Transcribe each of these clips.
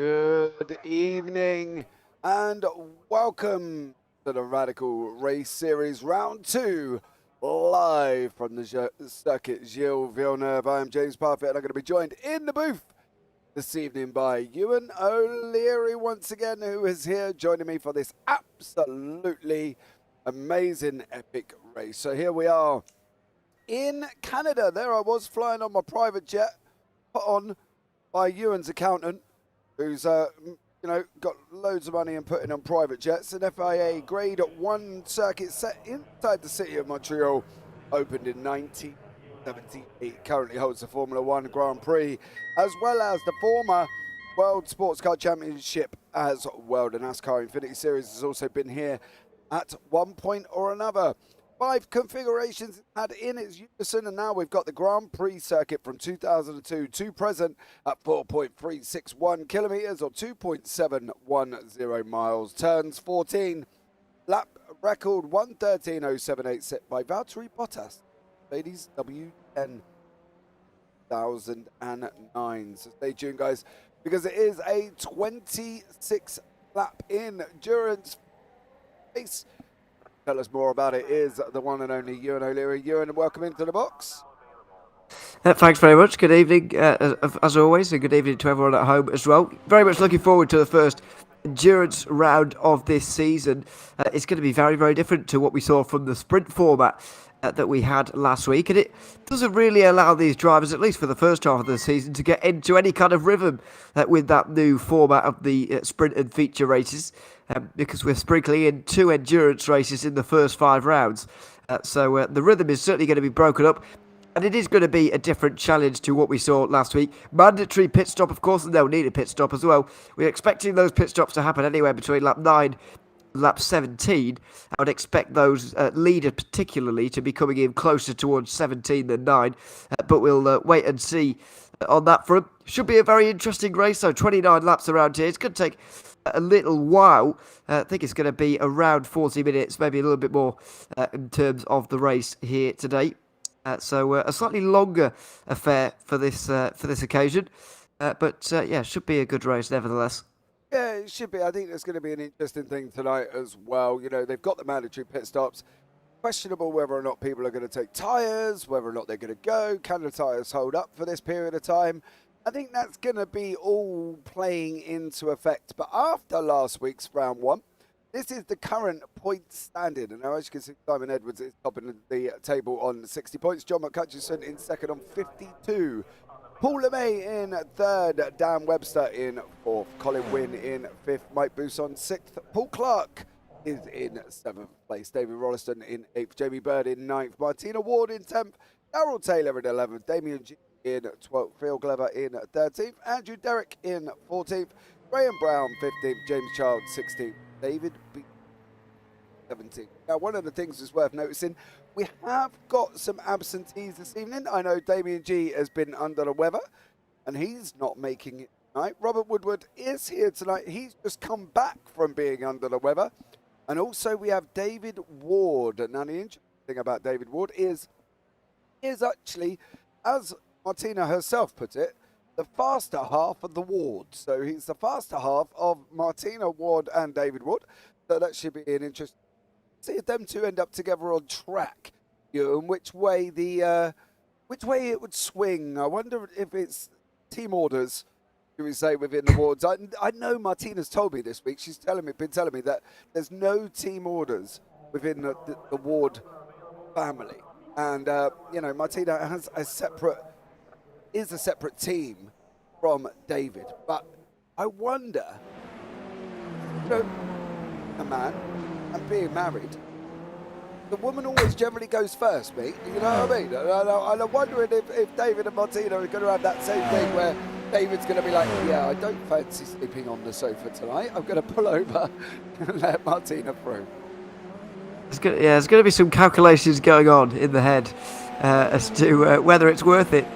Good evening and welcome to the Radical Race Series Round 2, live from the circuit Gilles, Villeneuve. I am James Parfitt and I'm going to be joined in the booth this evening by Ewan O'Leary once again, who is here joining me for this absolutely amazing epic race. So here we are in Canada. There I was flying on my private jet, put on by Ewan's accountant, who's got loads of money and putting on private jets. An FIA Grade 1 circuit set inside the city of Montreal, opened in 1978. Currently holds the Formula 1 Grand Prix, as well as the former World Sports Car Championship as well. The NASCAR Infinity Series has also been here at one point or another. 5 configurations had in its unison, and now we've got the Grand Prix circuit from 2002 to present at 4.361 kilometres or 2.710 miles. Turns 14, lap record 1:13.078 set by Valtteri Bottas, ladies W10 2009. So stay tuned, guys, because it is a 26 lap endurance race. Tell us more about it is the one and only Ewan O'Leary. Ewan, welcome into the box. Thanks very much. Good evening, as always, and good evening to everyone at home as well. Very much looking forward to the first endurance round of this season. It's going to be very, very different to what we saw from the sprint format that we had last week, and it doesn't really allow these drivers, at least for the first half of the season, to get into any kind of rhythm with that new format of the sprint and feature races, because we're sprinkling in 2 endurance races in the first 5 rounds. So the rhythm is certainly going to be broken up, and it is going to be a different challenge to what we saw last week. Mandatory pit stop, of course, and they'll need a pit stop as well. We're expecting those pit stops to happen anywhere between lap 9 lap 17. I would expect those leaders particularly to be coming in closer towards 17 than 9, but we'll wait and see on that front. Should be a very interesting race, so 29 laps around here. It's going to take a little while. I think it's going to be around 40 minutes, maybe a little bit more in terms of the race here today. So a slightly longer affair for this occasion, but should be a good race nevertheless. Yeah, it should be. I think there's going to be an interesting thing tonight as well. You know, they've got the mandatory pit stops. Questionable whether or not people are going to take tyres, whether or not they're going to go. Can the tyres hold up for this period of time? I think that's going to be all playing into effect. But after last week's round 1, this is the current point standing. And now, as you can see, Simon Edwards is topping the table on 60 points. John McCutcheon in second on 52. Paul LeMay in 3rd, Dan Webster in 4th, Colin Wynn in 5th, Mike Boos on 6th, Paul Clark is in 7th place, David Rolliston in 8th, Jamie Bird in 9th, Martina Ward in 10th, Darrell Taylor in 11th, Damien G in 12th, Phil Glover in 13th, Andrew Derrick in 14th, Graham Brown 15th, James Child 16th, David B 17th. Now, one of the things that's worth noticing, we have got some absentees this evening. I know Damien G has been under the weather, and he's not making it tonight. Robert Woodward is here tonight. He's just come back from being under the weather. And also we have David Ward. Now, the interesting thing about David Ward is actually, as Martina herself put it, the faster half of the Ward. So he's the faster half of Martina Ward and David Ward. So that should be an interesting. See if them two end up together on track, and which way it would swing. I wonder if it's team orders, do we say, within the wards. I know Martina's told me this week. She's been telling me that there's no team orders within the Ward family, and Martina has a separate team from David. But I wonder, a man and being married, the woman always generally goes first, mate. You know what I mean? And I'm wondering if David and Martina are going to have that same thing where David's going to be like, yeah, I don't fancy sleeping on the sofa tonight. I'm going to pull over and let Martina through. There's going to be some calculations going on in the head as to whether it's worth it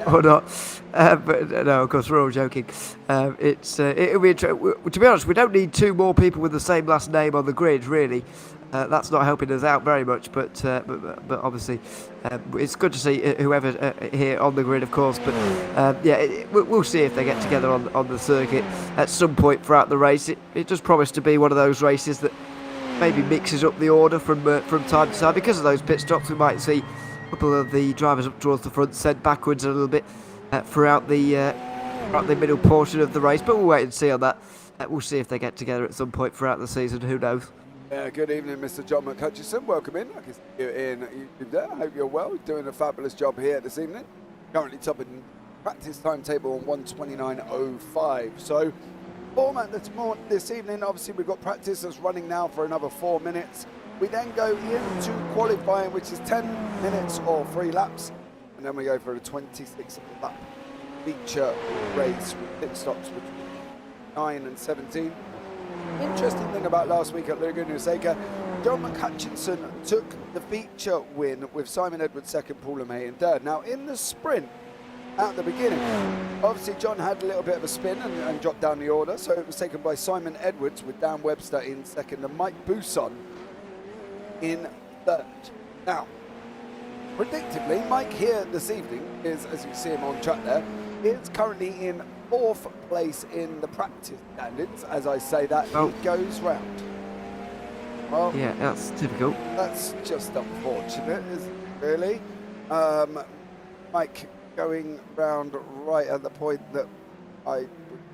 or not. But no, of course, we're all joking. It'll be to be honest, we don't need two more people with the same last name on the grid, really. That's not helping us out very much, but obviously it's good to see whoever here on the grid, of course. But we'll see if they get together on the circuit at some point throughout the race. It does promise to be one of those races that maybe mixes up the order from time to time. Because of those pit stops, we might see a couple of the drivers up towards the front sent backwards a little bit throughout the middle portion of the race. But we'll wait and see on that. We'll see if they get together at some point throughout the season. Who knows? Good evening, Mr. John McHutchison. Welcome in. I can see you in YouTube there. I hope you're well. Doing a fabulous job here this evening. Currently topping practice timetable on 1:29.05. So, format this evening, obviously we've got practice that's running now for another 4 minutes. We then go into qualifying, which is 10 minutes or 3 laps. And then we go for a 26-lap feature race with pit stops between 9 and 17. Interesting thing about last week at Laguna Seca, John McHutchison took the feature win with Simon Edwards second, Paul LeMay in third. Now in the sprint at the beginning, obviously John had a little bit of a spin and dropped down the order, so it was taken by Simon Edwards with Dan Webster in second and Mike Bousson in third. Now, predictably, Mike here this evening is, as you see him on track there, is currently in 4th place in the practice standings. As I say that, he goes round. Well, yeah, that's typical. That's just unfortunate, isn't it, really? Mike going round right at the point that I was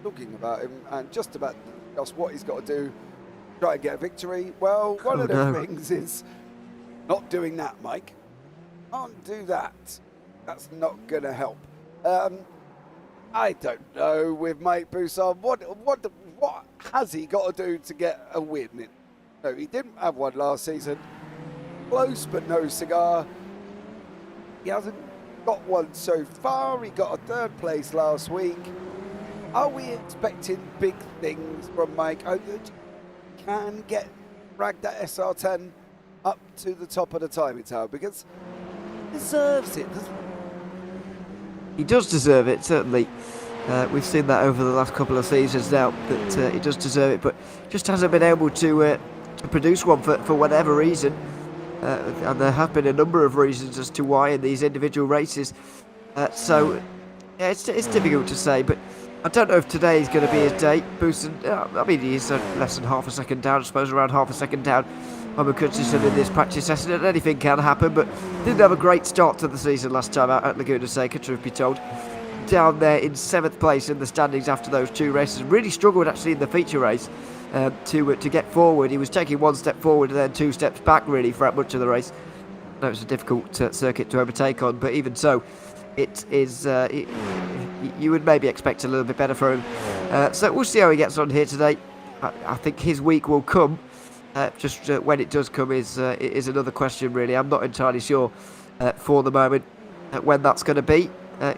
talking about him and just about just what he's got to do to try and get a victory. Well, one of the things is not doing that, Mike. Can't do that. That's not going to help. I don't know with Mike Bousson. What has he got to do to get a win? No, he didn't have one last season. Close but no cigar. He hasn't got one so far. He got a 3rd place last week. Are we expecting big things from Mike? Oh, can drag that SR10 up to the top of the timing tower because he deserves it, doesn't he? He does deserve it, certainly. We've seen that over the last couple of seasons now, that he does deserve it, but just hasn't been able to produce one for whatever reason. And there have been a number of reasons as to why in these individual races. So, yeah, it's difficult to say, but I don't know if today is going to be his day. Bousson, I mean, he's less than half a second down, I suppose around half a second down on McHutchison in this practice session, and anything can happen, but didn't have a great start to the season last time out at Laguna Seca, truth be told. Down there in 7th place in the standings after those 2 races. Really struggled actually in the feature race to get forward. He was taking 1 step forward and then 2 steps back really throughout much of the race. I know it's a difficult circuit to overtake on, but even so, it is. You would maybe expect a little bit better for him. So we'll see how he gets on here today. I think his week will come. Just when it does come is another question really. I'm not entirely sure for the moment when that's going to be.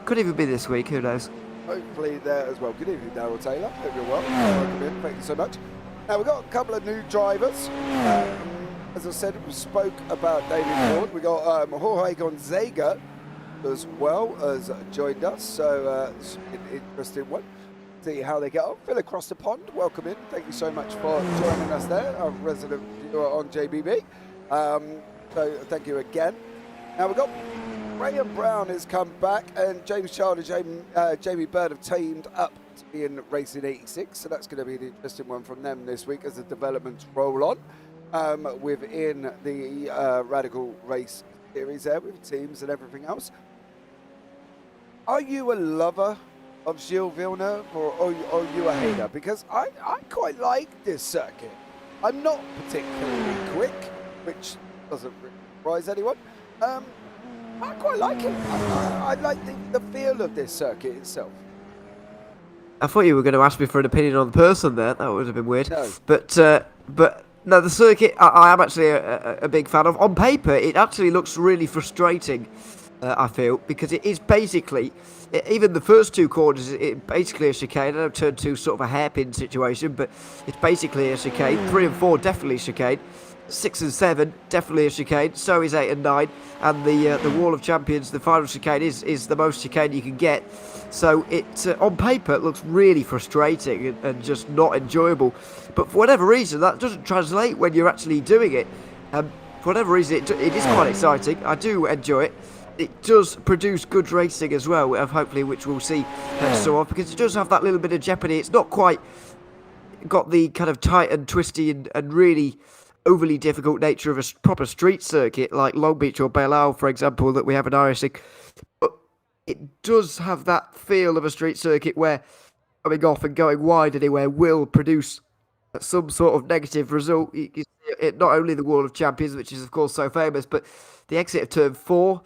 Could even be this week, who knows. Hopefully there as well. Good evening, Darryl Taylor. Hope you're well. Welcome in. Thank you so much. Now we've got a couple of new drivers. As I said, we spoke about David Ford. We got Jorge Gonzaga as well as joined us. So it's an interesting one. See how they get on. Phil across the pond, welcome in. Thank you so much for joining us there, our resident viewer on JBB. So thank you again. Now we've got Graham Brown has come back, and James Child and Jamie Bird have teamed up to be in Racing 86. So that's going to be an interesting one from them this week as the developments roll on within the Radical Race series there with teams and everything else. Are you a lover of Gilles Villeneuve, or are you a hater? Because I quite like this circuit. I'm not particularly quick, which doesn't really surprise anyone. I quite like it. I like the feel of this circuit itself. I thought you were going to ask me for an opinion on the person there. That would have been weird. No. But no, the circuit I am actually a big fan of. On paper, it actually looks really frustrating, I feel, because it is basically, even the first 2 corners, it's basically a chicane. I know turn 2 sort of a hairpin situation, but it's basically a chicane. 3 and 4 definitely chicane. 6 and 7, definitely a chicane. So is 8 and 9, and the Wall of Champions, the final chicane, is the most chicane you can get. So it on paper it looks really frustrating and just not enjoyable. But for whatever reason, that doesn't translate when you're actually doing it. For whatever reason, it is quite exciting. I do enjoy it. It does produce good racing as well, hopefully, which we'll see so on, because it does have that little bit of jeopardy. It's not quite got the kind of tight and twisty and really overly difficult nature of a proper street circuit like Long Beach or Belle Isle, for example, that we have in iRacing. But it does have that feel of a street circuit where coming off and going wide anywhere will produce some sort of negative result. You see it, not only the Wall of Champions, which is of course so famous, but the exit of turn 4,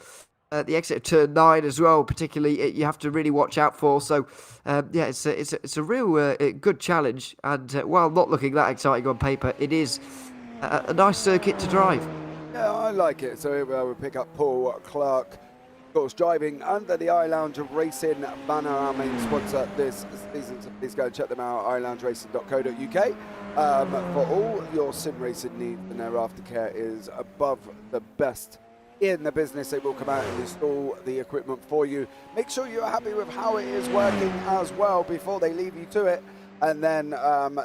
the exit of turn 9 as well, particularly, you have to really watch out for. So, yeah, it's a real good challenge. And while not looking that exciting on paper, it is a nice circuit to drive. Yeah, I like it. So here we pick up Paul Clark, of course, driving under the iLounge Racing banner, our main sponsor this season. So please go and check them out, iloungeracing.co.uk. For all your sim racing needs, and their aftercare is above the best in the business. They will come out and install the equipment for you. Make sure you're happy with how it is working as well before they leave you to it, and then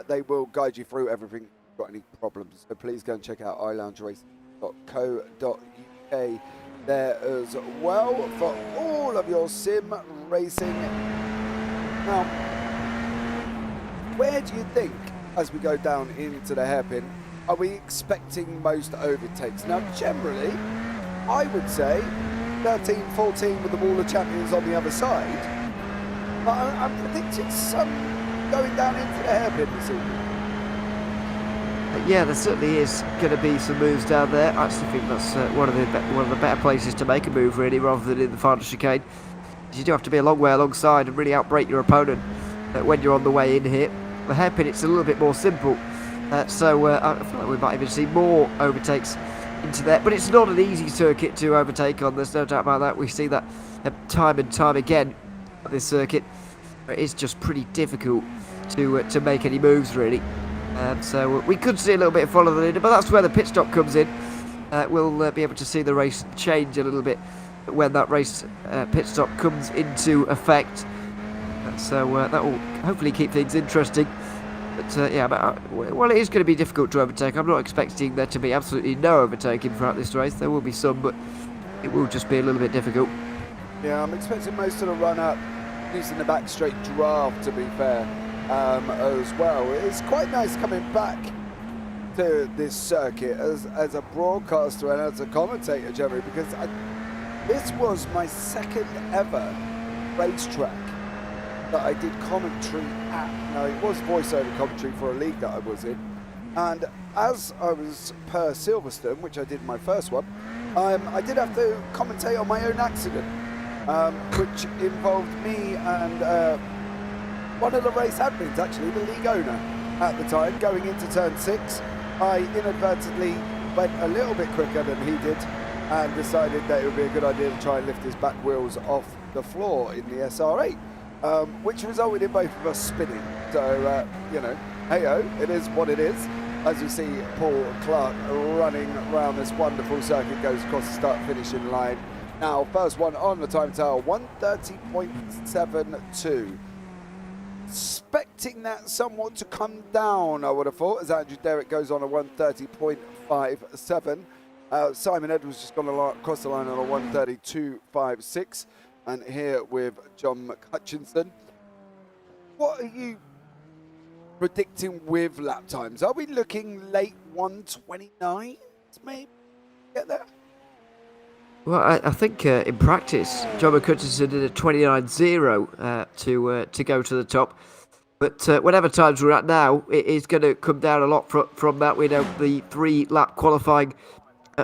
they will guide you through everything. Got any problems, so please go and check out iloungeracing.co.uk there as well for all of your sim racing. Now, where do you think, as we go down into the hairpin, are we expecting most overtakes? Now, generally, I would say 13, 14 with the Wall of Champions on the other side, but I'm predicting some going down into the hairpin this evening. Yeah, there certainly is going to be some moves down there. I actually think that's one of the better places to make a move, really, rather than in the final chicane. You do have to be a long way alongside and really outbrake your opponent when you're on the way in here. The hairpin, it's a little bit more simple, so I feel like we might even see more overtakes into there. But it's not an easy circuit to overtake on. There's no doubt about that. We see that time and time again. This circuit, it is just pretty difficult to make any moves, really. So we could see a little bit of follow the leader, but that's where the pit stop comes in. We'll be able to see the race change a little bit when that race pit stop comes into effect. So that will hopefully keep things interesting. But yeah, well, it is going to be difficult to overtake. I'm not expecting there to be absolutely no overtaking throughout this race. There will be some, but it will just be a little bit difficult. Yeah, I'm expecting most of the run up using the back straight draft, to be fair. As well. It's quite nice coming back to this circuit as a broadcaster and as a commentator, Jerry, because this was my second ever racetrack that I did commentary at. Now, it was voiceover commentary for a league that I was in, and as I was per Silverstone, which I did my first one, I did have to commentate on my own accident, which involved me and one of the race admins, actually, the league owner at the time, going into turn 6. I inadvertently went a little bit quicker than he did and decided that it would be a good idea to try and lift his back wheels off the floor in the SR8, which resulted in both of us spinning. So, you know, hey-ho, it is what it is. As you see, Paul Clark running around this wonderful circuit, goes across the start-finishing line. Now, first one on the time tower, 1:30.72. Expecting that somewhat to come down, I would have thought, as Andrew Derrick goes on a 1:30.57. Simon Edwards just gone across the line on a 1:32.56, and here with John McHutchinson. What are you predicting with lap times? Are we looking late 1:29? Maybe get there. Well, I think in practice, John McHutchinson did a 29.0 to go to the top. But whatever times we're at now, it is going to come down a lot from that. We know the 3-lap qualifying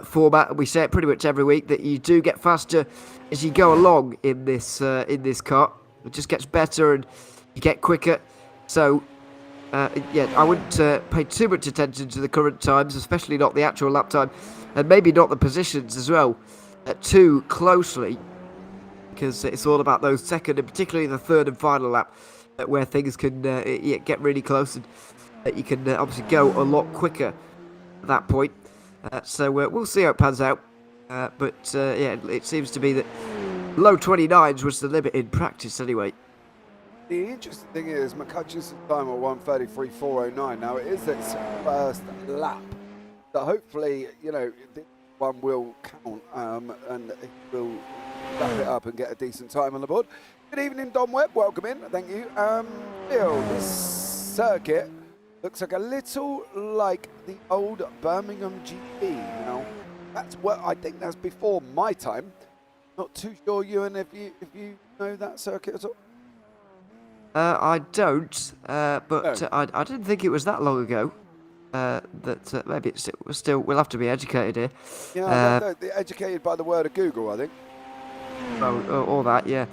format, and we say it pretty much every week, that you do get faster as you go along in this car. It just gets better and you get quicker. So, yeah, I wouldn't pay too much attention to the current times, especially not the actual lap time, and maybe not the positions as well. Too closely, because it's all about those second and particularly the third and final lap where things can get really close, and you can obviously go a lot quicker at that point. So we'll see how it pans out. But yeah, it seems to be that low 29s was the limit in practice anyway. The interesting thing is McCutcheon's time of 1:33.409. Now it is its first lap, so hopefully this one will count and he will wrap it up and get a decent time on the board. Good evening, Don Webb. Welcome in. Thank you. Bill, this circuit looks like a little like the old Birmingham GP. Now that's what I think. That's before my time. Not too sure, Ewan, if you know that circuit at all. I don't, but No. I didn't think it was that long ago. That maybe it was still. We'll have to be educated here. Yeah, they're educated by the word of Google, I think. Oh, all that, yeah.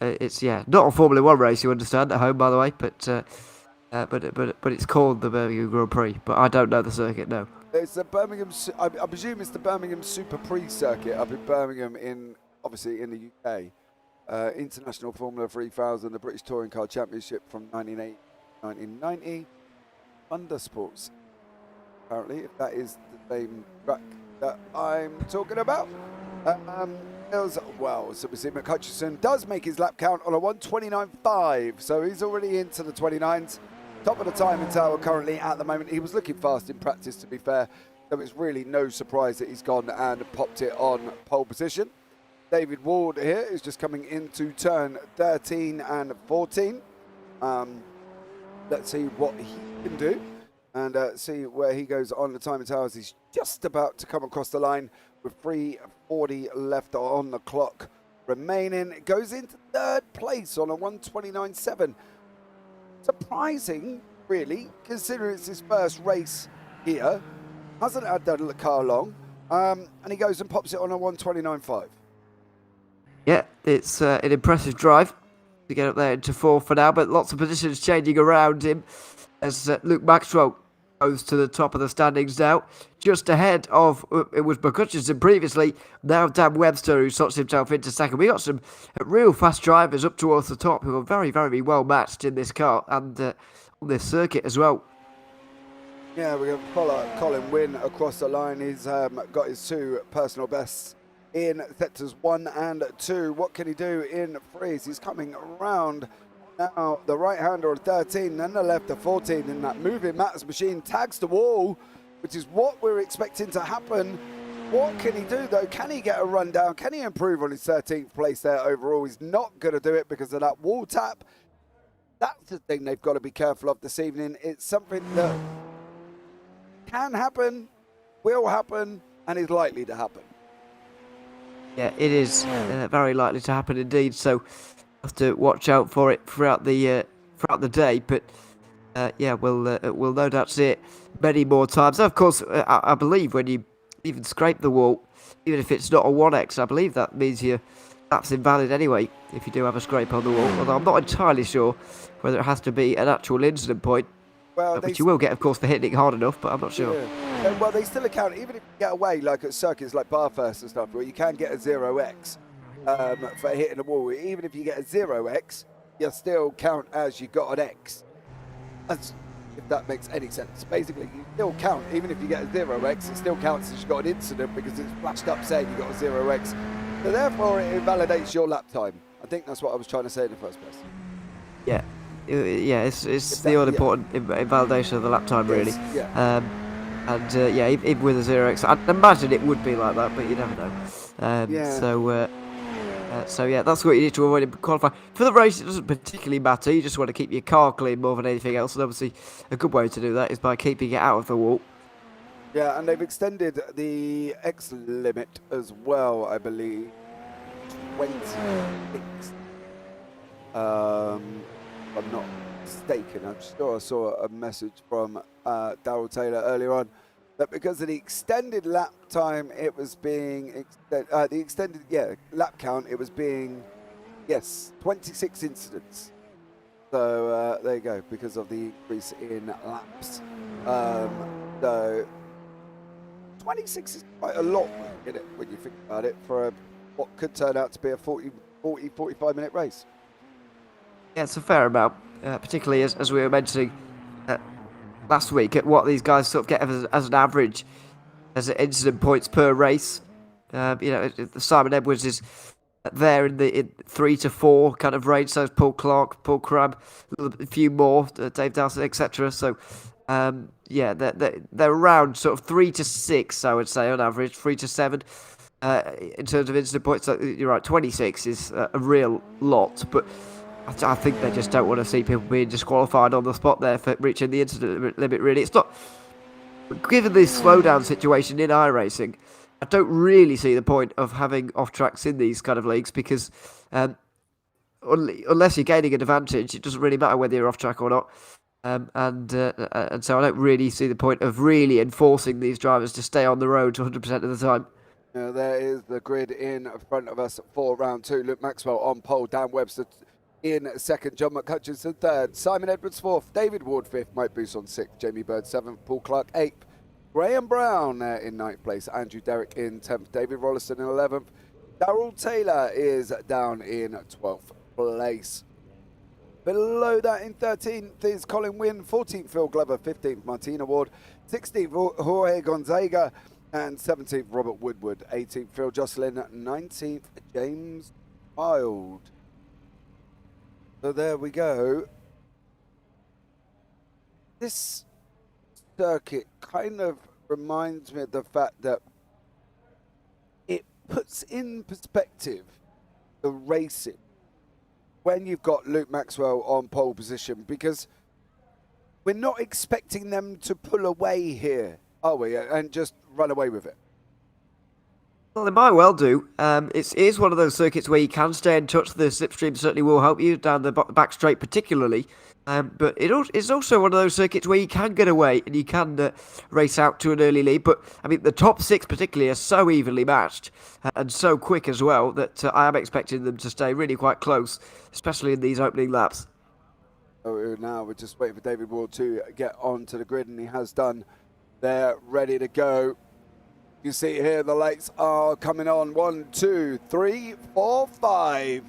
It's yeah, not a Formula One race. You understand at home, by the way, but it's called the Birmingham Grand Prix. But I don't know the circuit. No. It's the Birmingham. I presume it's the Birmingham Super Prix circuit up in Birmingham, obviously in the UK. International Formula 3000, the British Touring Car Championship from 1990. Thundersports, apparently, if that is the same track that I'm talking about. So we see McCutcheon does make his lap count on a 1:29.5, so he's already into the 29s. Top of the time in tower currently at the moment. He was looking fast in practice, to be fair, so it's really no surprise that he's gone and popped it on pole position. David Ward here is just coming into turn 13 and 14. Let's see what he can do and see where he goes on the time of towers. He's just about to come across the line with 3:40 left on the clock remaining. It goes into third place on a 1:29.7. Surprising, really, considering it's his first race here. Hasn't had the car long. And he goes and pops it on a 1:29.5. Yeah, it's an impressive drive to get up there into fourth for now, but lots of positions changing around him as Luke Maxwell goes to the top of the standings now, just ahead of, it was McCutcheon previously, now Dan Webster, who slots himself into second. We got some real fast drivers up towards the top who are very, very well matched in this car and on this circuit as well. Yeah, we're going to follow Colin Wynn across the line. He's got his two personal bests in sectors 1 and 2. What can he do in threes? He's coming around now. The right hander on 13, then the left of 14 in that moving Mast machine tags the wall, which is what we're expecting to happen. What can he do though? Can he get a run down? Can he improve on his 13th place there overall? He's not going to do it because of that wall tap. That's the thing they've got to be careful of this evening. It's something that can happen, will happen, and is likely to happen. Yeah, it is very likely to happen indeed. So have to watch out for it throughout the day. But yeah, we'll no doubt see it many more times. Of course, I believe when you even scrape the wall, even if it's not a 1x, I believe that means that's invalid anyway. If you do have a scrape on the wall, although I'm not entirely sure whether it has to be an actual incident point. Well, which you will get, of course, for hitting it hard enough, but I'm not sure. Yeah. Well, they still account, even if you get away, like at circuits like Parfitt and stuff, where you can get a 0x for hitting the wall. Even if you get a 0x, you still count as you got an X. That's, if that makes any sense. Basically, you still count, even if you get a 0x, it still counts as you got an incident because it's flashed up saying you got a 0x. So therefore, it invalidates your lap time. I think that's what I was trying to say in the first place. Yeah. Yeah, it's the all-important invalidation of the lap time, really. Yeah. Yeah, even with a 0x, I'd imagine it would be like that, but you never know. Yeah. So yeah, that's what you need to avoid in qualifying. For the race, it doesn't particularly matter. You just want to keep your car clean more than anything else, and obviously a good way to do that is by keeping it out of the wall. Yeah, and they've extended the X limit as well, I believe. 26. I'm not mistaken. I'm sure I saw a message from Darryl Taylor earlier on that because of the extended lap time, it was being lap count. It was being 26 incidents. So there you go, because of the increase in laps. So 26 is quite a lot, isn't it, when you think about it, for what could turn out to be a 45-minute race. Yeah, it's a fair amount, particularly as we were mentioning. last week at what these guys sort of get as an average, as incident points per race. Simon Edwards is there in the 3 to 4 kind of range. So is Paul Clark, Paul Crabb, a few more, Dave Dawson, etc. So they're around sort of 3 to 6, I would say on average, 3 to 7 in terms of incident points. So you're right, 26 is a real lot, but I think they just don't want to see people being disqualified on the spot there for reaching the incident limit. Really, it's not. Given the slowdown situation in iRacing, I don't really see the point of having off tracks in these kind of leagues because unless you're gaining an advantage, it doesn't really matter whether you're off track or not. And so I don't really see the point of really enforcing these drivers to stay on the road 100% of the time. There is the grid in front of us for round 2. Luke Maxwell on pole, Dan Webster in second, John McHutchinson third, Simon Edwards fourth, David Ward fifth, Mike Booth on sixth, Jamie Bird seventh, Paul Clark eighth, Graham Brown in ninth place, Andrew Derrick in 10th, David Rolliston in 11th, Darrell Taylor is down in 12th place. Below that in 13th is Colin Wynn, 14th Phil Glover, 15th Martina Ward, 16th Jorge Gonzaga, and 17th Robert Woodward, 18th Phil Jocelyn, 19th James Wild. So there we go. This circuit kind of reminds me of the fact that it puts in perspective the racing when you've got Luke Maxwell on pole position, because we're not expecting them to pull away here, are we, and just run away with it? Well, they might well do. It is one of those circuits where you can stay in touch. The slipstream certainly will help you down the back straight particularly. But it's also one of those circuits where you can get away and you can race out to an early lead. But, I mean, the top 6 particularly are so evenly matched and so quick as well that I am expecting them to stay really quite close, especially in these opening laps. So now we're just waiting for David Ward to get onto the grid, and he has done. They're ready to go. You see here the lights are coming on. 1, 2, 3, 4, 5.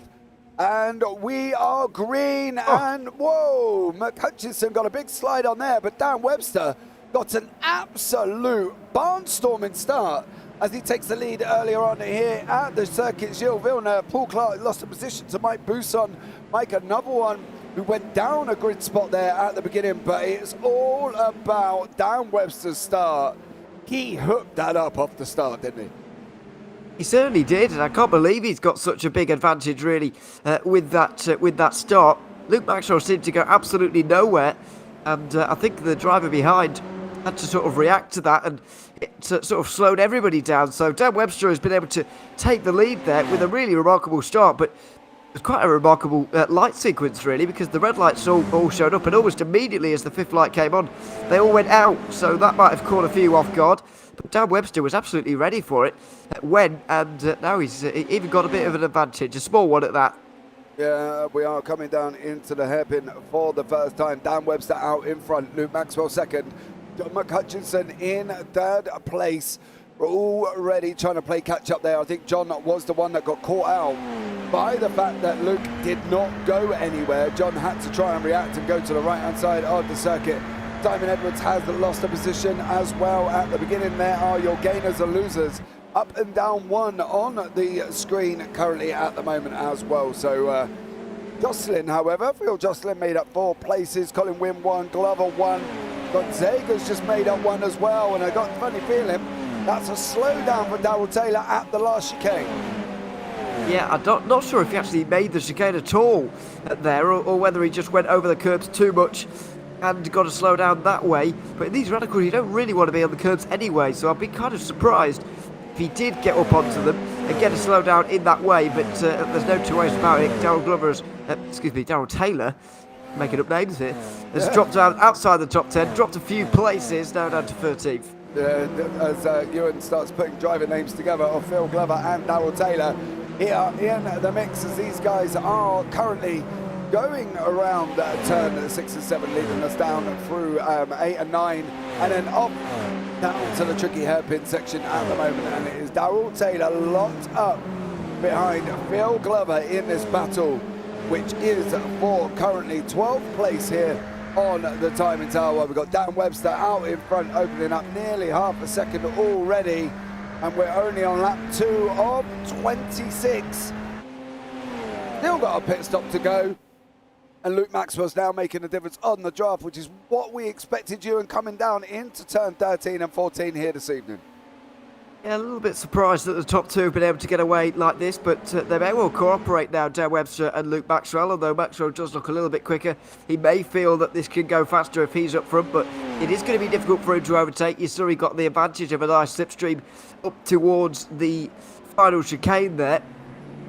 And we are green. And whoa, McHutchinson got a big slide on there, but Dan Webster got an absolute barnstorming start as he takes the lead earlier on here at the circuit. Gilles Villeneuve, Paul Clark lost a position to Mike Bousson. Mike, another one who went down a grid spot there at the beginning, but it's all about Dan Webster's start. He hooked that up off the start, didn't he? He certainly did, and I can't believe he's got such a big advantage, really, with that start. Luke Maxwell seemed to go absolutely nowhere, and I think the driver behind had to sort of react to that, and it sort of slowed everybody down. So Dan Webster has been able to take the lead there with a really remarkable start, but it was quite a remarkable light sequence, really, because the red lights all showed up, and almost immediately as the 5th light came on, they all went out, so that might have caught a few off guard. But Dan Webster was absolutely ready for it and now he's even got a bit of an advantage, a small one at that. Yeah, we are coming down into the hairpin for the first time. Dan Webster out in front, Luke Maxwell second, John McHutchinson in third place. We're already trying to play catch up there. I think John was the one that got caught out by the fact that Luke did not go anywhere. John had to try and react and go to the right hand side of the circuit. Simon Edwards has lost a position as well at the beginning. There are your gainers and losers. Up and down one on the screen currently at the moment as well. So Jocelyn, however, Phil Jocelyn made up 4 places. Colin Wynn 1, Glover 1. Gonzaga's just made up 1 as well. And I got a funny feeling that's a slowdown for Darrell Taylor at the last chicane. Yeah, I'm not sure if he actually made the chicane at all there, or whether he just went over the curbs too much and got to slow down that way. But in these radicals, you don't really want to be on the curbs anyway, so I'd be kind of surprised if he did get up onto them and get a slow down in that way. But there's no two ways about it. Darrell Taylor, making up names here, has dropped outside the top 10, dropped a few places, now down to 13th. As Ewan starts putting driver names together of Phil Glover and Darrell Taylor here in the mix, as these guys are currently going around turn 6 and 7, leading us down through 8 and 9, and then up down to the tricky hairpin section at the moment. And it is Darrell Taylor locked up behind Phil Glover in this battle, which is for currently 12th place here on the timing tower. We've got Dan Webster out in front, opening up nearly half a second already, and we're only on lap 2 of 26. Still got a pit stop to go, and Luke Maxwell's now making a difference on the draft, which is what we expected, Ewan, coming down into turn 13 and 14 here this evening. Yeah, a little bit surprised that the top two have been able to get away like this, but they may well cooperate now, Dan Webster and Luke Maxwell, although Maxwell does look a little bit quicker. He may feel that this can go faster if he's up front, but it is going to be difficult for him to overtake. You saw he got the advantage of a nice slipstream up towards the final chicane there,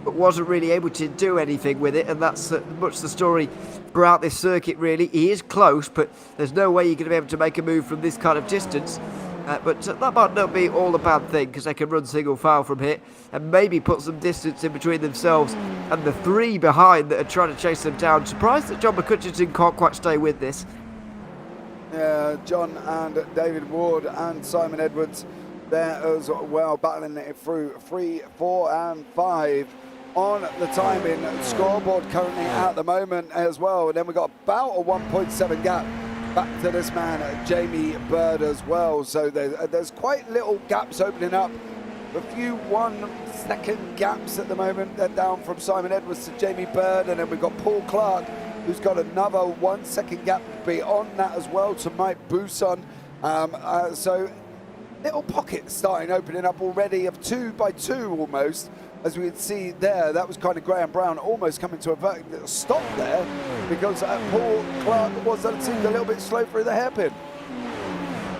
but wasn't really able to do anything with it, and that's much the story throughout this circuit, really. He is close, but there's no way you're going to be able to make a move from this kind of distance. But that might not be all a bad thing, because they can run single file from here and maybe put some distance in between themselves and the three behind that are trying to chase them down. Surprised that John McCutcheon can't quite stay with this. Yeah, John and David Ward and Simon Edwards there as well, battling it through 3, 4 and 5 on the timing scoreboard currently at the moment as well. And then we've got about a 1.7 gap back to this man, Jamie Bird, as well. So there's quite little gaps opening up. A few 1 second gaps at the moment. They're down from Simon Edwards to Jamie Bird. And then we've got Paul Clark, who's got another 1 second gap beyond that as well to Mike Bousson. So little pockets starting opening up already of 2 by 2 almost. As we can see there, that was kind of Graham Brown almost coming to a stop there, because Paul Clark seemed a little bit slow through the hairpin.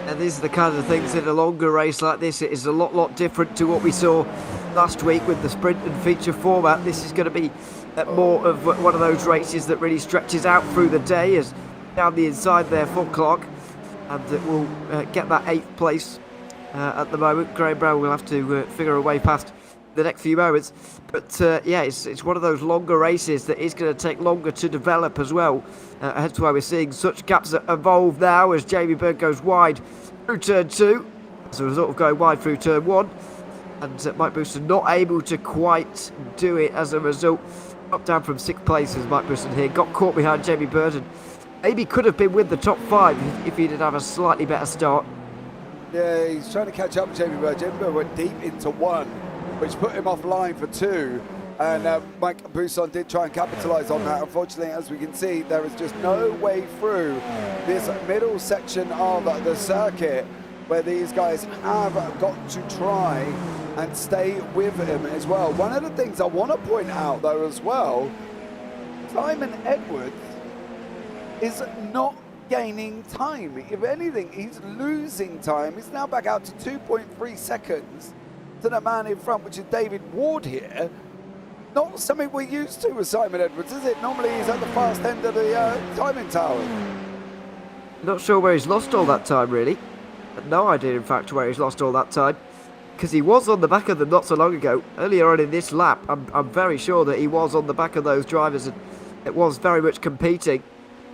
And these are the kind of things in a longer race like this. It is a lot different to what we saw last week with the sprint and feature format. This is going to be more of one of those races that really stretches out through the day, as down the inside there for Clark, and it will get that 8th place at the moment. Graham Brown will have to figure a way past the next few moments, but yeah, it's one of those longer races that is going to take longer to develop as well. Hence why we're seeing such gaps that evolve now as Jamie Bird goes wide through turn 2 as a result of going wide through turn 1, and Mike Bousson not able to quite do it as a result. Dropped down from 6th place as Mike Bousson here got caught behind Jamie Bird, and maybe could have been with the top 5 if he did have a slightly better start. Yeah, he's trying to catch up with Jamie Bird. Jamie Bird went deep into 1, which put him offline for 2, and Mike Bousson did try and capitalise on that. Unfortunately, as we can see, there is just no way through this middle section of the circuit where these guys have got to try and stay with him as well. One of the things I want to point out, though, as well, Simon Edwards is not gaining time. If anything, he's losing time. He's now back out to 2.3 seconds to the man in front, which is David Ward here. Not something we're used to with Simon Edwards, is it? Normally he's at the fast end of the timing tower. Not sure where he's lost all that time, really. No idea, in fact, where he's lost all that time, because he was on the back of them not so long ago. Earlier on in this lap, I'm very sure that he was on the back of those drivers, and it was very much competing,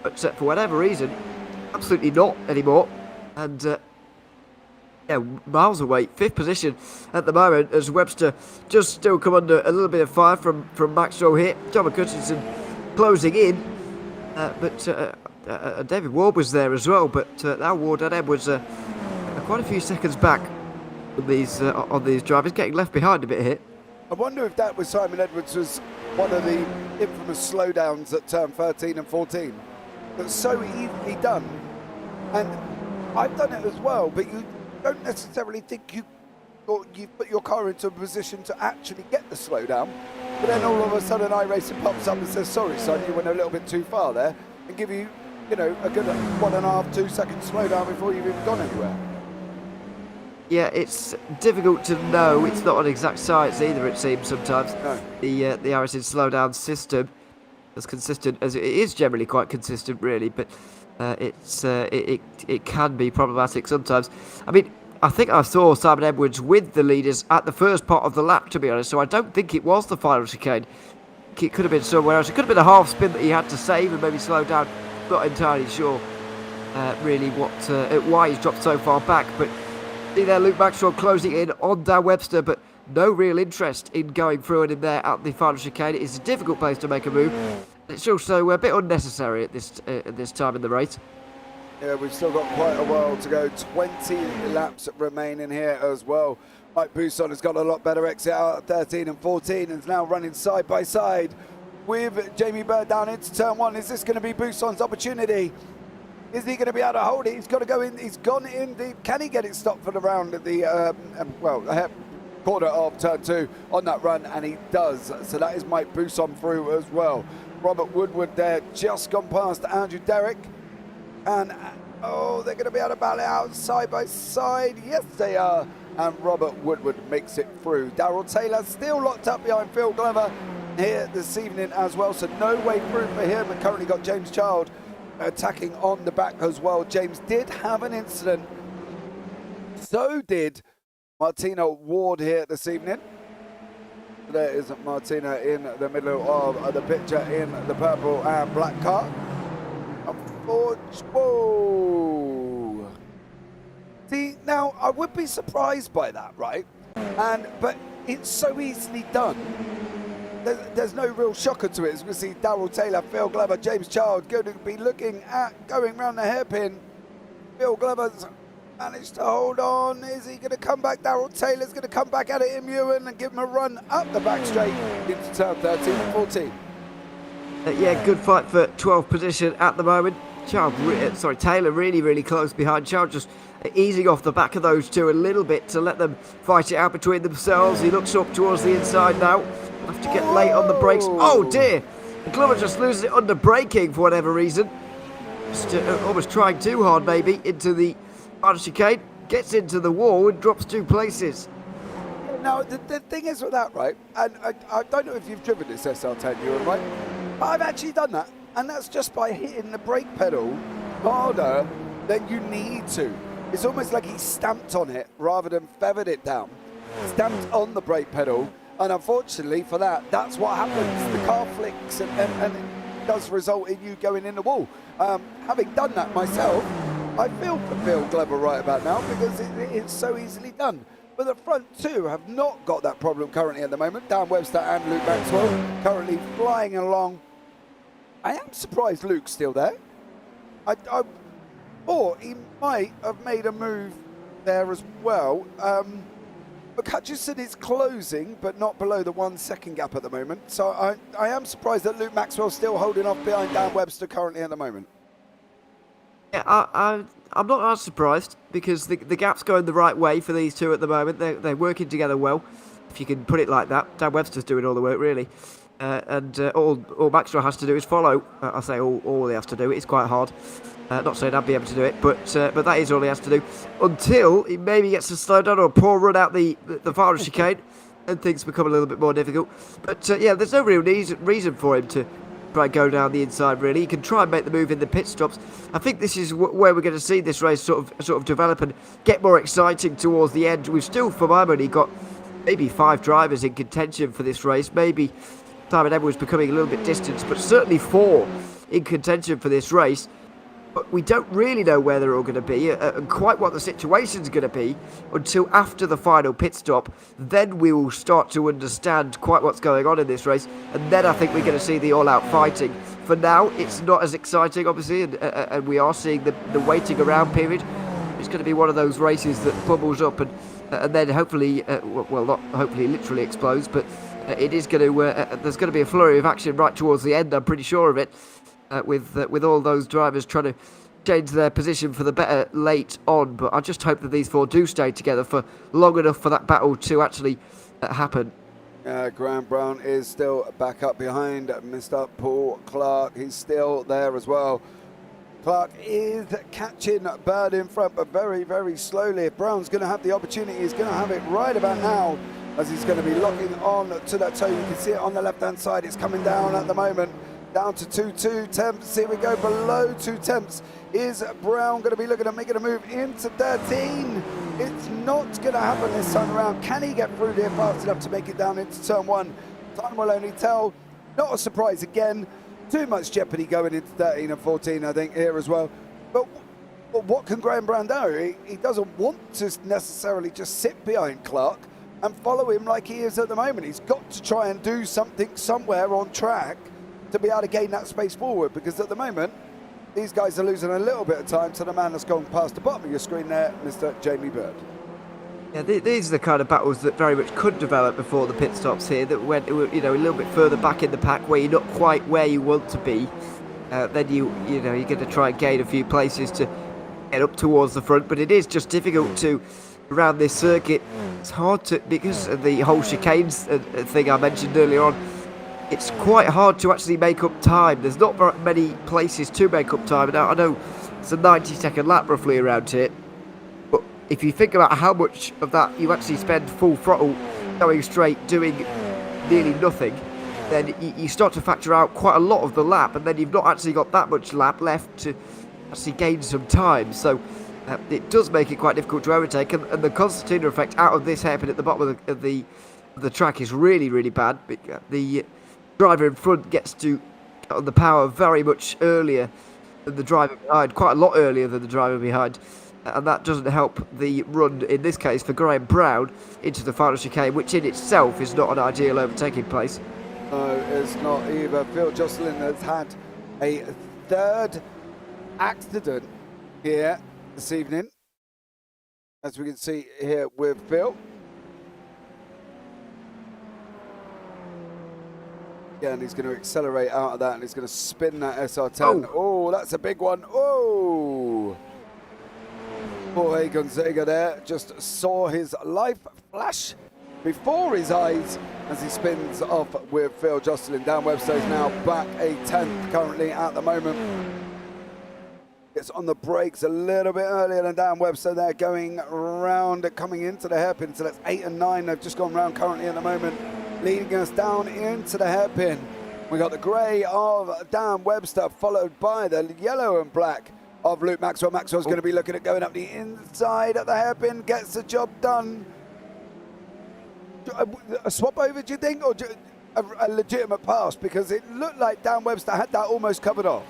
but for whatever reason, absolutely not anymore. And yeah, miles away, 5th position at the moment, as Webster just still come under a little bit of fire from Maxwell here. John McCutcheon closing in, but David Ward was there as well, but now Ward and Edwards are quite a few seconds back on these drivers, getting left behind a bit here. I wonder if that with Simon Edwards was one of the infamous slowdowns at turn 13 and 14. That's so easily done, and I've done it as well, but you don't necessarily think you put your car into a position to actually get the slowdown, but then all of a sudden iRacing pops up and says, sorry son, you went a little bit too far there, and give you, a good 1.5, 2 second slowdown before you've even gone anywhere. Yeah, it's difficult to know. It's not an exact science either, it seems sometimes. No. The iRacing slowdown system, as consistent as it is, generally quite consistent really, but it can be problematic sometimes. I mean, I think I saw Simon Edwards with the leaders at the first part of the lap, to be honest, so I don't think it was the final chicane. It could have been somewhere else. It could have been a half spin that he had to save and maybe slow down. Not entirely sure really why he's dropped so far back, but see there Luke Maxwell closing in on Dan Webster, but no real interest in going through and in there at the final chicane. It is a difficult place to make a move, It's also a bit unnecessary at this time in the race. Yeah, we've still got quite a while to go. 20 laps remaining here as well. Mike Buisson has got a lot better exit out at 13 and 14 and is now running side by side with Jamie Bird down into turn 1. Is this going to be Buisson's opportunity? Is he going to be able to hold it? He's got to go in. He's gone in deep. Can he get it stopped for the round at the, quarter of turn 2 on that run? And he does. So that is Mike Buisson through as well. Robert Woodward there, just gone past Andrew Derrick. And, they're going to be able to battle it out side by side. Yes, they are. And Robert Woodward makes it through. Darrell Taylor still locked up behind Phil Glover here this evening as well. So no way through for him. And currently got James Child attacking on the back as well. James did have an incident. So did Martina Ward here this evening. There is Martina in the middle of the picture in the purple and black car. Whoa. See, now I would be surprised by that, right? But it's so easily done. There's no real shocker to it. As we see Darrell Taylor, Phil Glover, James Child going to be looking at going round the hairpin. Phil Glover's managed to hold on. Is he going to come back? Darrell Taylor's going to come back at it in Ewan and give him a run up the back straight into turn 13 and 14. Yeah, good fight for 12th position at the moment. Taylor really close behind. Child just easing off the back of those two a little bit to let them fight it out between themselves. He looks up towards the inside now. Have to get late on the brakes. Oh dear! Glover just loses it under braking for whatever reason. Just almost trying too hard maybe into the final chicane. Gets into the wall and drops 2 places. Now the thing is with that, right? And I don't know if you've driven this SR10, Ewan, right? But I've actually done that. And that's just by hitting the brake pedal harder than you need to. It's almost like he stamped on it rather than feathered it down. Stamped on the brake pedal, and unfortunately for that, that's what happens. The car flicks and it does result in you going in the wall. Having done that myself, I feel for Phil Glover right about now because it's so easily done. But the front two have not got that problem currently at the moment. Dan Webster and Luke Maxwell currently flying along. I am surprised Luke's still there. Or he might have made a move there as well. But Hutchison is closing, but not below the 1 second gap at the moment. So I am surprised that Luke Maxwell's still holding off behind Dan Webster currently at the moment. Yeah, I'm not as surprised because the gap's going the right way for these two at the moment. They're working together well, if you can put it like that. Dan Webster's doing all the work, really. All Maxwell has to do is follow. I say all he has to do. It's quite hard. Not saying I'd be able to do it, but that is all he has to do until he maybe gets to slow down or a poor run out the final chicane, and things become a little bit more difficult. But yeah, there's no real reason for him to try and go down the inside. Really, he can try and make the move in the pit stops. I think this is where we're going to see this race sort of develop and get more exciting towards the end. We've still, for my money, got maybe 5 drivers in contention for this race. Maybe Simon Edwards becoming a little bit distant, but certainly 4 in contention for this race. But we don't really know where they're all going to be and quite what the situation's going to be until after the final pit stop. Then we will start to understand quite what's going on in this race, and then I think we're going to see the all-out fighting. For now, it's not as exciting, obviously, and we are seeing the waiting around period. It's going to be one of those races that bubbles up and then hopefully, well, not hopefully literally explodes, but it is going to. There's going to be a flurry of action right towards the end. I'm pretty sure of it. With all those drivers trying to change their position for the better late on, but I just hope that these 4 do stay together for long enough for that battle to actually happen. Graham Brown is still back up behind Mr. Paul Clark. He's still there as well. Clark is catching Bird in front, but very slowly. If Brown's going to have the opportunity, he's going to have it right about now, as he's going to be locking on to that toe. You can see it on the left-hand side. It's coming down at the moment. Down to 2 temps. Here we go, below 2 temps. Is Brown going to be looking at making a move into 13? It's not going to happen this time around. Can he get through there fast enough to make it down into turn 1? Time will only tell. Not a surprise again. Too much jeopardy going into 13 and 14, I think, here as well. But what can Graham Brown do? He doesn't want to necessarily just sit behind Clark and follow him like he is at the moment. He's got to try and do something somewhere on track to be able to gain that space forward, because at the moment these guys are losing a little bit of time to the man that's gone past the bottom of your screen there, Mr. Jamie Bird. Yeah, these are the kind of battles that very much could develop before the pit stops here, that went, you know, a little bit further back in the pack where you're not quite where you want to be. Then you're going to try and gain a few places to get up towards the front, but it is just difficult to around this circuit. It's hard to, because of the whole chicanes thing I mentioned earlier on. It's quite hard to actually make up time. There's not very many places to make up time. Now I know it's a 90-second lap roughly around here, but if you think about how much of that you actually spend full throttle going straight, doing nearly nothing, then you start to factor out quite a lot of the lap, and then you've not actually got that much lap left to actually gain some time. So it does make it quite difficult to overtake, and the concertina effect out of this hairpin at the bottom of the track is really, really bad. The driver in front gets to get on the power very much earlier than the driver behind, quite a lot earlier than the driver behind, and that doesn't help the run, in this case for Graham Brown, into the final chicane, which in itself is not an ideal overtaking place. No, it's not either. Phil Jocelyn has had a third accident here this evening, as we can see here with Phil. Yeah, and he's going to accelerate out of that, and he's going to spin that SR10. Oh, that's a big one. Oh! Jorge Gonzaga there just saw his life flash before his eyes as he spins off with Phil Jocelyn. Dan Webster is now back a 10th currently at the moment. Gets on the brakes a little bit earlier than Dan Webster there, going round, coming into the hairpin. So that's 8 and 9. They've just gone round currently at the moment, leading us down into the hairpin. We got the grey of Dan Webster, followed by the yellow and black of Luke Maxwell. Maxwell's going to be looking at going up the inside of the hairpin, gets the job done. A swap over, do you think, or a legitimate pass? Because it looked like Dan Webster had that almost covered off.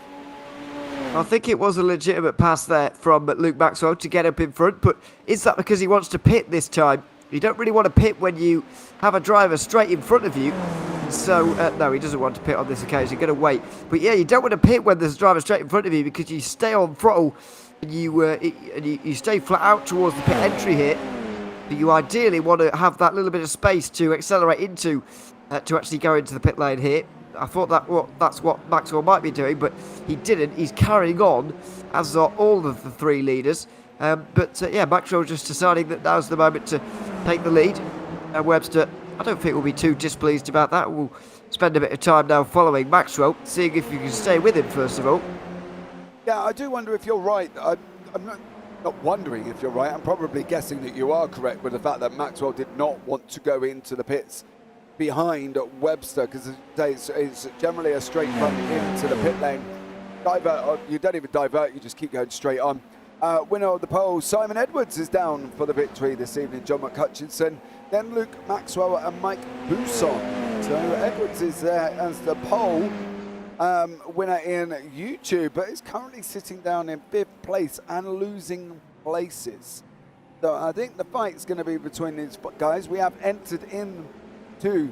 I think it was a legitimate pass there from Luke Maxwell to get up in front, but is that because he wants to pit this time? You don't really want to pit when you have a driver straight in front of you. So, no, he doesn't want to pit on this occasion. He's going to wait. But yeah, you don't want to pit when there's a driver straight in front of you, because you stay on throttle and you stay flat out towards the pit entry here. But you ideally want to have that little bit of space to accelerate into, to actually go into the pit lane here. I thought that's what Maxwell might be doing, but he didn't. He's carrying on, as are all of the three leaders. Yeah, Maxwell just deciding that now's the moment to take the lead. And Webster, I don't think will be too displeased about that. We'll spend a bit of time now following Maxwell, seeing if you can stay with him first of all. Yeah, I do wonder if you're right. I'm not wondering if you're right. I'm probably guessing that you are correct with the fact that Maxwell did not want to go into the pits behind Webster, because it's generally a straight run into the pit lane. Divert, you don't even divert, you just keep going straight on. Winner of the pole, Simon Edwards, is down for the victory this evening. John McHutchinson, then Luke Maxwell and Mike Bousson. So Edwards is there as the pole winner in YouTube, but is currently sitting down in 5th place and losing places. So I think the fight's going to be between these guys. We have entered into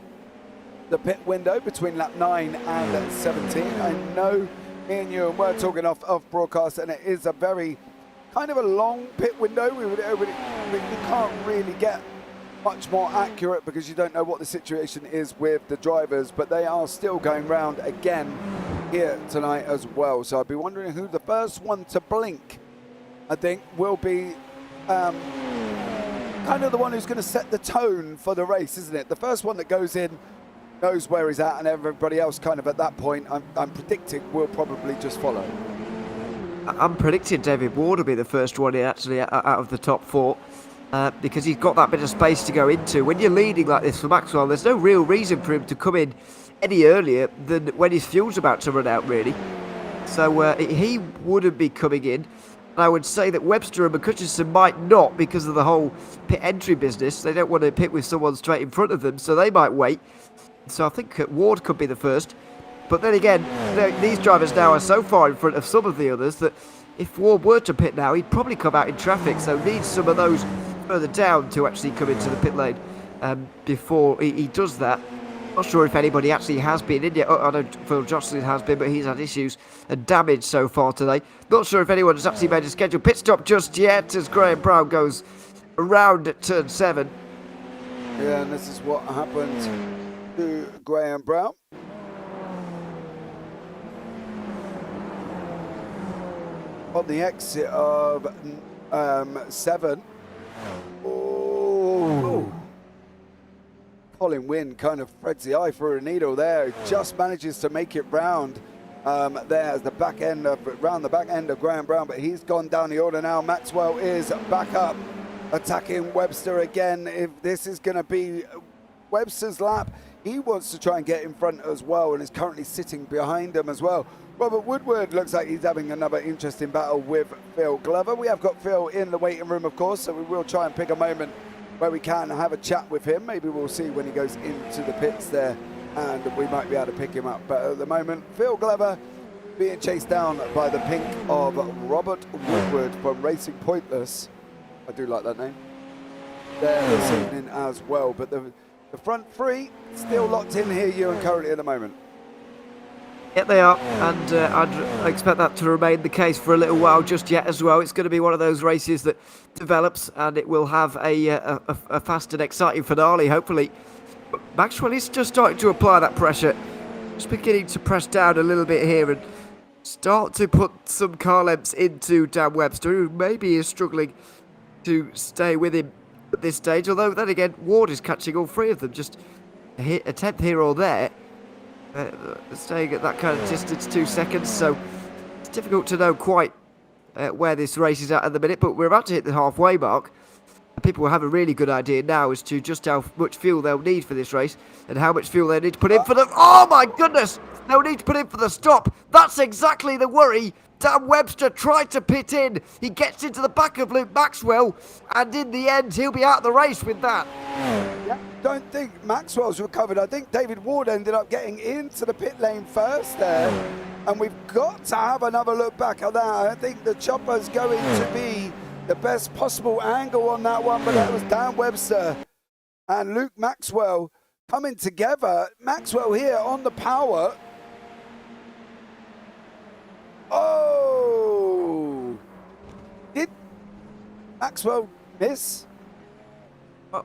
the pit window between lap 9 and 17. I know me and Ewan were talking off broadcast, and it is a very kind of a long pit window. You can't really get much more accurate because you don't know what the situation is with the drivers, but they are still going round again here tonight as well. So I'd be wondering who the first one to blink, I think, will be kind of the one who's going to set the tone for the race, isn't it? The first one that goes in knows where he's at, and everybody else kind of at that point, I'm predicting, will probably just follow. I'm predicting David Ward will be the first one in, actually, out of the top 4. Because he's got that bit of space to go into. When you're leading like this for Maxwell, there's no real reason for him to come in any earlier than when his fuel's about to run out, really. So he wouldn't be coming in. And I would say that Webster and McHutchinson might not, because of the whole pit entry business. They don't want to pit with someone straight in front of them, so they might wait. So I think Ward could be the first. But then again, these drivers now are so far in front of some of the others that if Ward were to pit now, he'd probably come out in traffic. So needs some of those further down to actually come into the pit lane before he does that. Not sure if anybody actually has been in yet. I know Phil Jocelyn has been, but he's had issues and damage so far today. Not sure if anyone's actually made a scheduled pit stop just yet as Graham Brown goes around at turn 7. Yeah, and this is what happened to Graham Brown. On the exit of 7. Oh. Colin Wynn kind of threads the eye through a needle there. Just manages to make it round there as the back end of Graham Brown, but he's gone down the order now. Maxwell is back up, attacking Webster again. If this is going to be Webster's lap, he wants to try and get in front as well, and is currently sitting behind him as well. Robert Woodward looks like he's having another interesting battle with Phil Glover. We have got Phil in the waiting room, of course, so we will try and pick a moment where we can have a chat with him. Maybe we'll see when he goes into the pits there, and we might be able to pick him up. But at the moment, Phil Glover being chased down by the pink of Robert Woodward from Racing Pointless. I do like that name. There this evening as well. But the front three still locked in here, Ewan, currently at the moment. Yeah, they are, and I'd expect that to remain the case for a little while just yet as well. It's going to be one of those races that develops, and it will have a fast and exciting finale, hopefully. But Maxwell is just starting to apply that pressure. Just beginning to press down a little bit here and start to put some car lengths into Dan Webster, who maybe is struggling to stay with him at this stage. Although, then again, Ward is catching all three of them, just a tenth here or there. Staying at that kind of distance, 2 seconds, so it's difficult to know quite where this race is at the minute, but we're about to hit the halfway mark. People will have a really good idea now as to just how much fuel they'll need for this race and how much fuel they need to put in for the... Oh my goodness! They'll need to put in for the stop. That's exactly the worry. Dan Webster tried to pit in. He gets into the back of Luke Maxwell, and in the end, he'll be out of the race with that. Yeah, don't think Maxwell's recovered. I think David Ward ended up getting into the pit lane first there, and we've got to have another look back at that. I think the chopper's going to be the best possible angle on that one, but that was Dan Webster and Luke Maxwell coming together. Maxwell here on the power. Oh! Did Maxwell miss?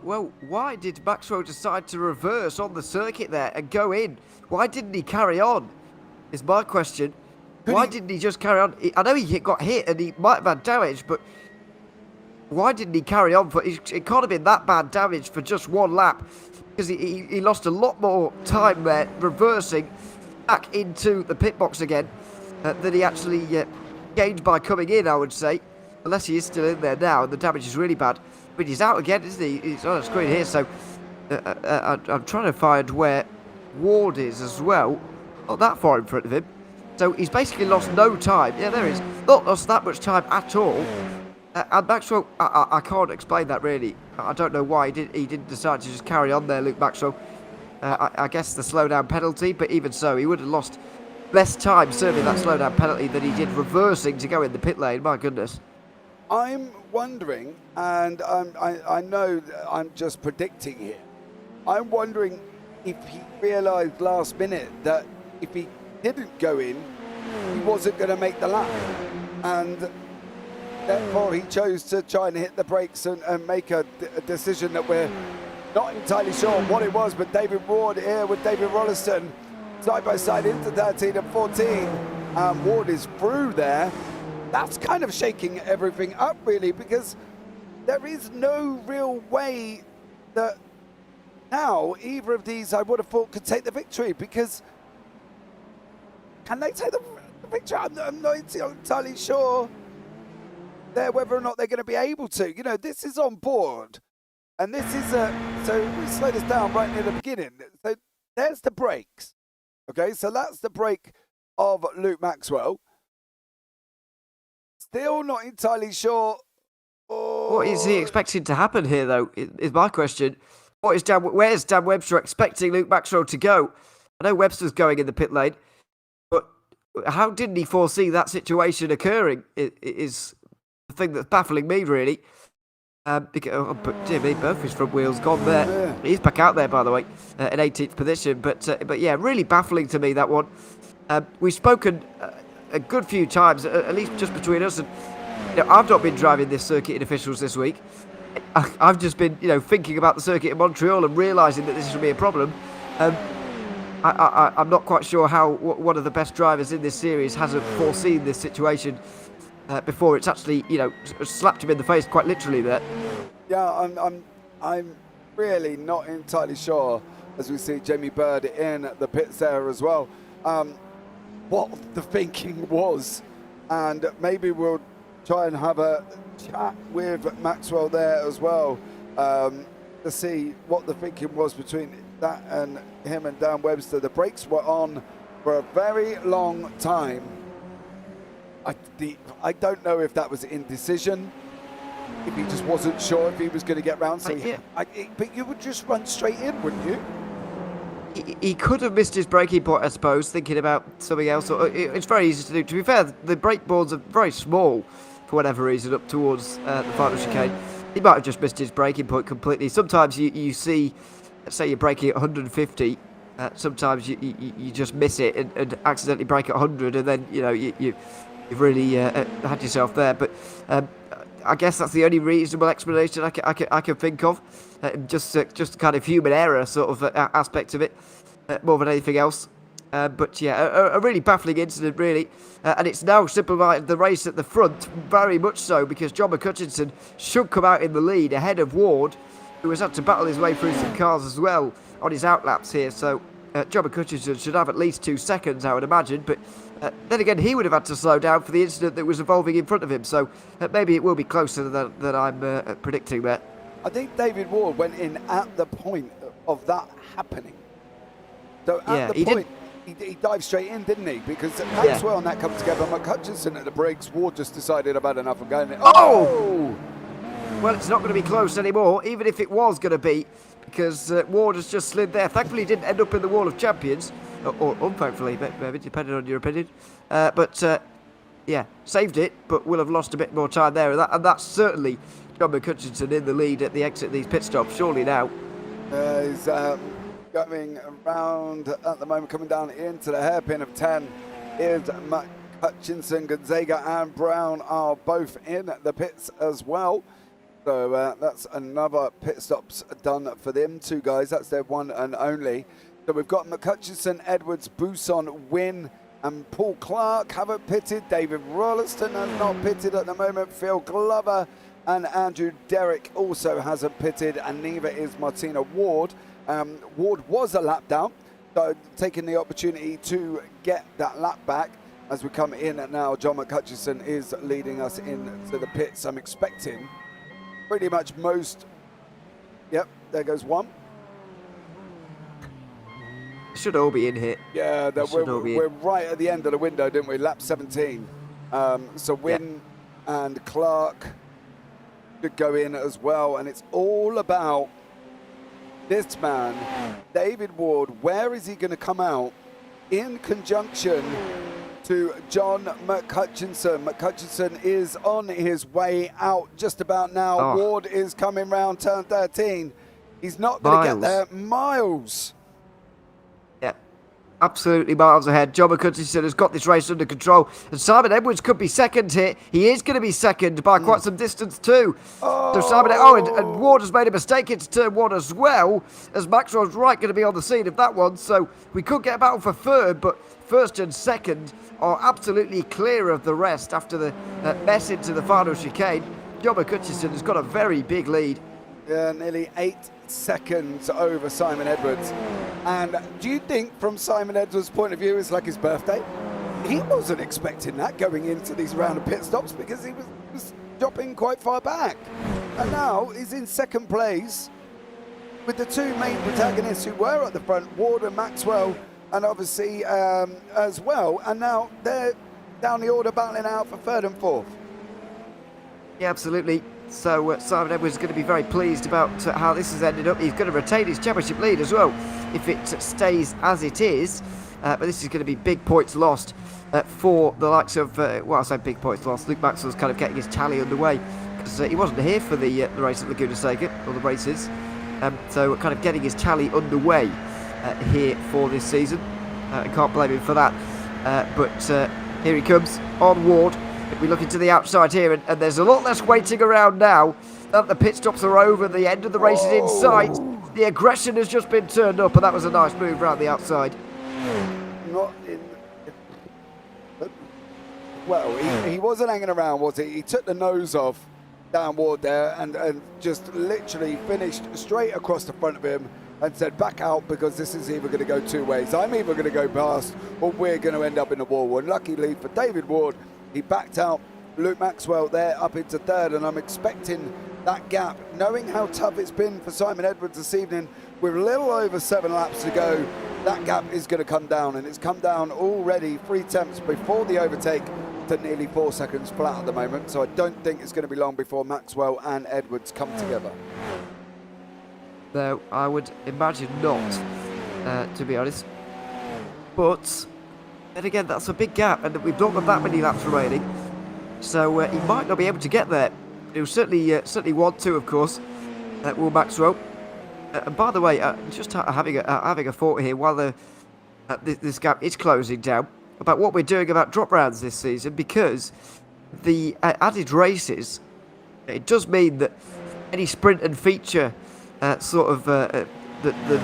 Well, why did Maxwell decide to reverse on the circuit there and go in? Why didn't he carry on? Is my question. Why didn't he just carry on? I know he got hit and he might have had damage, but why didn't he carry on? It can't have been that bad damage for just one lap, because he lost a lot more time there reversing back into the pit box again than he actually gained by coming in, I would say. Unless he is still in there now and the damage is really bad. But he's out again, isn't he? He's on the screen here, so I'm trying to find where Ward is as well. Not that far in front of him. So he's basically lost no time. Yeah, there he is. Not lost that much time at all. And Maxwell, I can't explain that really. I don't know why he didn't decide to just carry on there, Luke Maxwell. I guess the slowdown penalty, but even so, he would have lost less time serving that slowdown penalty than he did reversing to go in the pit lane. My goodness. I'm wondering, and I know I'm just predicting here, I'm wondering if he realised last minute that if he didn't go in, he wasn't going to make the lap. And therefore he chose to try and hit the brakes and make a decision that we're not entirely sure what it was. But David Ward here with David Rolliston side by side into 13 and 14. Ward is through there. That's kind of shaking everything up really, because there is no real way that now either of these I would have thought could take the victory, because can they take the victory? I'm not entirely sure there whether or not they're going to be able to. You know, this is on board, and this is so we slow this down right near the beginning. So there's the brakes. Okay, so that's the brake of Luke Maxwell. Still not entirely sure. Oh. What is he expecting to happen here, though, is my question. Where's Dan Webster expecting Luke Maxwell to go? I know Webster's going in the pit lane, but how didn't he foresee that situation occurring is the thing that's baffling me, really. But dear me, both his front wheels gone there. Yeah. He's back out there, by the way, in 18th position. But yeah, really baffling to me, that one. We've spoken a good few times, at least just between us. And I've not been driving this circuit in officials this week. I've just been, thinking about the circuit in Montreal and realising that this would be a problem. I'm not quite sure how one of the best drivers in this series hasn't foreseen this situation before it's actually, slapped him in the face quite literally there. Yeah, I'm really not entirely sure, as we see Jamie Bird in the pits there as well, what the thinking was. And maybe we'll try and have a chat with Maxwell there as well to see what the thinking was between that and him and Dan Webster. The brakes were on for a very long time. I don't know if that was indecision, if he just wasn't sure if he was going to get round. So but you would just run straight in, wouldn't you? He could have missed his braking point, I suppose, thinking about something else. It's very easy to do. To be fair, the brake boards are very small for whatever reason up towards the final chicane. He might have just missed his braking point completely. Sometimes you see, let's say you're braking at 150, sometimes you just miss it and accidentally brake at 100, and then you've really had yourself there. But I guess that's the only reasonable explanation I can think of. Just kind of human error sort of aspect of it, more than anything else. But yeah, a really baffling incident, really. And it's now simplified the race at the front, very much so, because John McCutcheon should come out in the lead ahead of Ward, who has had to battle his way through some cars as well on his outlaps here. So John McCutcheon should have at least 2 seconds, I would imagine. But then again, he would have had to slow down for the incident that was evolving in front of him. So maybe it will be closer than I'm predicting there. I think David Ward went in at the point of that happening. So at the point, he dived straight in, didn't he? Because Maxwell and that come together. McCutcheon at the brakes. Ward just decided I've had enough of going in. Oh! Well, it's not going to be close anymore, even if it was going to be, because Ward has just slid there. Thankfully, he didn't end up in the Wall of Champions, or unthankfully, maybe, depending on your opinion. Yeah, saved it, but will have lost a bit more time there. And that's certainly John McCutcheon in the lead at the exit of these pit stops, surely now. He's going around at the moment, coming down into the hairpin of 10 is McCutcheon. Gonzaga and Brown are both in the pits as well. So that's another pit stops done for them two guys. That's their one and only. So we've got McCutcheon, Edwards, Bousson, Wynn and Paul Clark haven't pitted. David Rolliston has not pitted at the moment. Phil Glover and Andrew Derrick also hasn't pitted, and neither is Martina Ward. Ward was a lap down, so taking the opportunity to get that lap back as we come in now. John McCutcheon is leading us into the pits. I'm expecting pretty much most. Yep, there goes one. Should all be in here. Yeah, we're right at the end of the window, didn't we? Lap 17. So Wynn and Clark could go in as well, and it's all about this man, David Ward. Where is he going to come out in conjunction to John McCutcheon? McCutcheon is on his way out just about now. Ward is coming round turn 13. He's not going to get there. Miles. Yeah, absolutely miles ahead. John McCutcheon has got this race under control, and Simon Edwards could be second here. He is going to be second by quite some distance too. So Simon, and Ward has made a mistake into turn 1 as well, as Maxwell's right going to be on the scene of that one. So we could get a battle for third, but first and second are absolutely clear of the rest after the mess into the final chicane. John McCutcheon has got a very big lead. Yeah, nearly 8 seconds over Simon Edwards. And do you think, from Simon Edwards' point of view, it's like his birthday? He wasn't expecting that going into these round of pit stops, because he was dropping quite far back. And now he's in second place with the two main protagonists who were at the front, Ward and Maxwell, and obviously as well. And now they're down the order, battling out for third and fourth. Yeah, absolutely. So Simon Edwards is going to be very pleased about how this has ended up. He's going to retain his championship lead as well if it stays as it is. But this is going to be big points lost for the likes of, well, I say big points lost. Luke Maxwell's kind of getting his tally underway because he wasn't here for the race at Laguna Seca, or the races. So kind of getting his tally underway here for this season. I can't blame him for that. But here he comes on Ward. We look into the outside here, and there's a lot less waiting around now. The pit stops are over, the end of the race is in sight. The aggression has just been turned up, and that was a nice move around the outside. Not in. Well, he wasn't hanging around, was he? He took the nose off downward there and just literally finished straight across the front of him and said, back out, because this is either going to go two ways. I'm either going to go past or we're going to end up in the wall. And luckily for David Ward, he backed out. Luke Maxwell there up into third, and I'm expecting that gap, knowing how tough it's been for Simon Edwards this evening, with a little over 7 laps to go, that gap is going to come down, and it's come down already 3 tenths before the overtake to nearly 4 seconds flat at the moment. So I don't think it's going to be long before Maxwell and Edwards come together. No, I would imagine not, to be honest. But then again, that's a big gap, and we've not got that many laps remaining, so he might not be able to get there. He'll certainly want to, of course. Will Maxwell. And by the way, just having a thought here while this gap is closing down about what we're doing about drop rounds this season, because the added races, it does mean that any sprint and feature the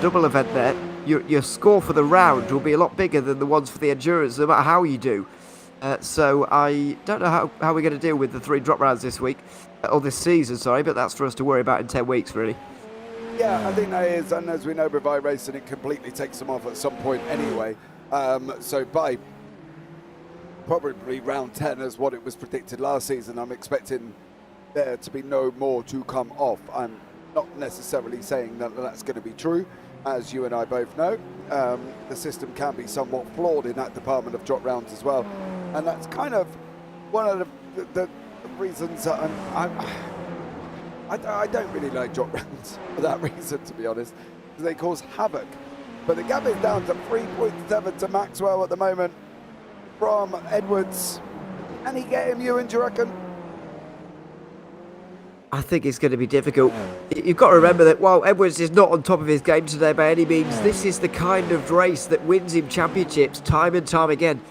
double event there, your score for the round will be a lot bigger than the ones for the endurance, no matter how you do. So I don't know how we're going to deal with the 3 drop rounds this week, or this season, sorry, but that's for us to worry about in 10 weeks, really. Yeah, I think that is, and as we know with iRacing, it completely takes them off at some point anyway. So by probably round 10 as what it was predicted last season, I'm expecting there to be no more to come off. I'm not necessarily saying that that's going to be true. As you and I both know, the system can be somewhat flawed in that department of drop rounds as well. And that's kind of one of the reasons that I don't really like drop rounds for that reason, to be honest, because they cause havoc. But the gap is down to 3.7 to Maxwell at the moment from Edwards. Can he get him, Ewan, do you reckon? I think it's going to be difficult. You've got to remember that while Edwards is not on top of his game today by any means, this is the kind of race that wins him championships time and time again.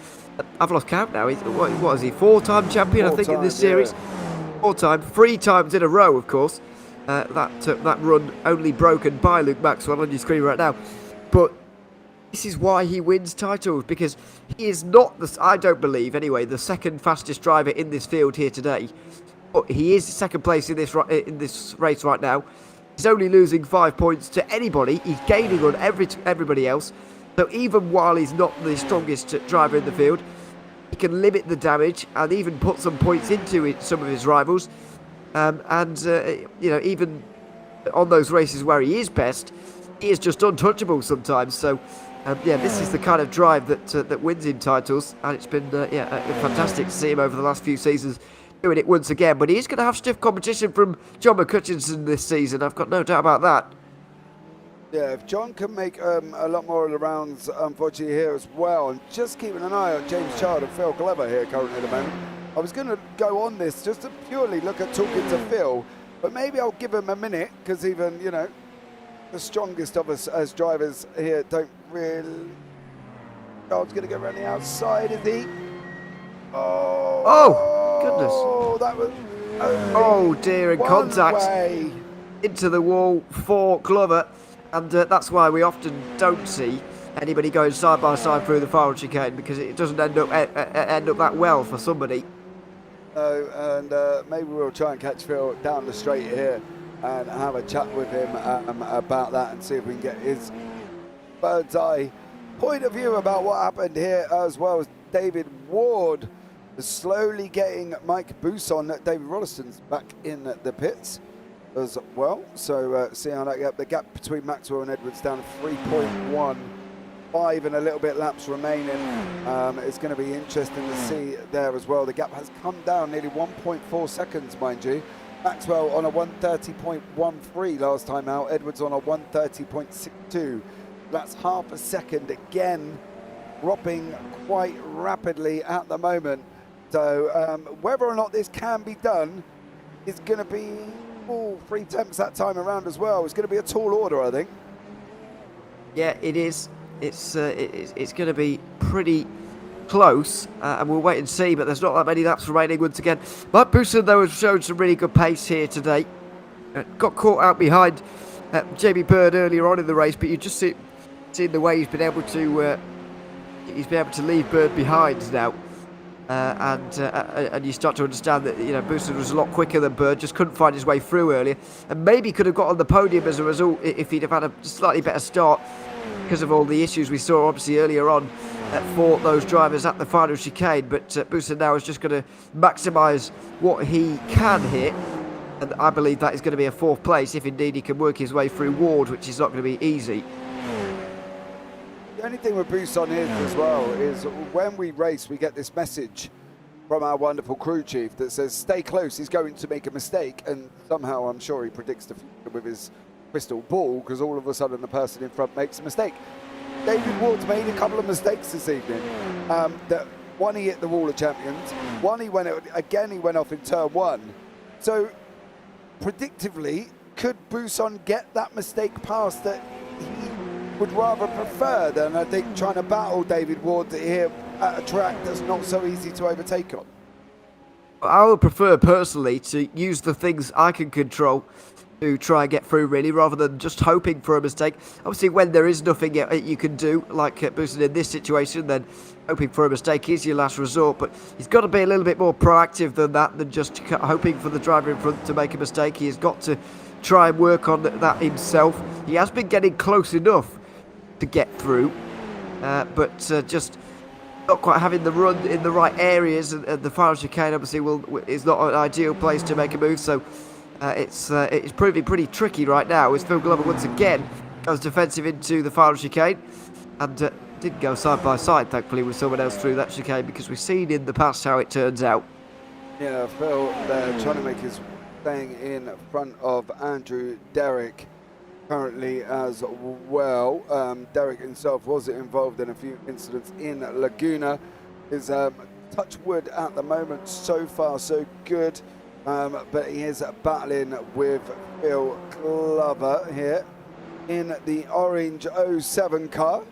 I've lost count now. What is he? 4-time champion, I think, in this series. 4-time, 3 times in a row, of course. That run only broken by Luke Maxwell on your screen right now. But this is why he wins titles, because he is not, I don't believe anyway, the second fastest driver in this field here today. But he is second place in this race right now. He's only losing 5 points to anybody. He's gaining on everybody else. So even while he's not the strongest driver in the field, he can limit the damage and even put some points into some of his rivals. Even on those races where he is best, he is just untouchable sometimes. So, this is the kind of drive that wins him titles, and it's been fantastic to see him over the last few seasons doing it once again. But he is going to have stiff competition from John McCutcheon this season. I've got no doubt about that. Yeah, if John can make a lot more of the rounds, unfortunately, here as well, and just keeping an eye on James Child and Phil Glover here currently at the moment. I was going to go on this just to purely look at talking to Phil, but maybe I'll give him a minute, because even, the strongest of us as drivers here don't really... Child's going to go around the outside, is he? Oh, goodness. That was... Oh, dear, and contact way. into the wall for Glover. And that's why we often don't see anybody going side by side through the final chicane, because it doesn't end up that well for somebody. And maybe we'll try and catch Phil down the straight here and have a chat with him about that and see if we can get his bird's eye point of view about what happened here, as well as David Ward slowly getting Mike Bousson, David Rolliston's back in the pits as well. So see how that the gap between Maxwell and Edwards down to 3.1, 5 and a little bit laps remaining. It's going to be interesting to see there as well. The gap has come down nearly 1.4 seconds, mind you. Maxwell on a 1:30.13 last time out. Edwards on a 1:30.62. That's half a second again, dropping quite rapidly at the moment. So whether or not this can be done, is going to be all 3 temps that time around as well. It's going to be a tall order, I think. Yeah, it is. It's going to be pretty close, and we'll wait and see, but there's not that many laps remaining once again. But Bousson, though, has shown some really good pace here today. Got caught out behind Jamie Bird earlier on in the race, but you just see the way he's been able to leave Bird behind now. And you start to understand that Bousson was a lot quicker than Bird, just couldn't find his way through earlier, and maybe could have got on the podium as a result if he'd have had a slightly better start because of all the issues we saw obviously earlier on for those drivers at the final chicane. But Bousson now is just going to maximise what he can hit, and I believe that is going to be a 4th place if indeed he can work his way through Ward, which is not going to be easy. The only thing with Bousson is as well is when we race, we get this message from our wonderful crew chief that says, stay close, he's going to make a mistake. And somehow I'm sure he predicts the future with his crystal ball, because all of a sudden the person in front makes a mistake. David Ward's made a couple of mistakes this evening. One, he hit the wall of champions. One, he went off in turn 1. So predictively, could Bousson get that mistake past that he would rather prefer than, I think, trying to battle David Ward here at a track that's not so easy to overtake on? I would prefer personally to use the things I can control to try and get through, really, rather than just hoping for a mistake. Obviously, when there is nothing you can do, like Bousson in this situation, then hoping for a mistake is your last resort. But he's got to be a little bit more proactive than that, than just hoping for the driver in front to make a mistake. He has got to try and work on that himself. He has been getting close enough to get through, but just not quite having the run in the right areas, and the final chicane obviously is not an ideal place to make a move, so it's proving pretty tricky right now as Phil Glover once again goes defensive into the final chicane, and didn't go side by side thankfully with someone else through that chicane, because we've seen in the past how it turns out. Yeah, Phil there trying to make his thing in front of Andrew Derrick currently as well. Derrick himself was involved in a few incidents in Laguna. Is touch wood at the moment, so far so good, but he is battling with Phil Glover here in the orange 07 car.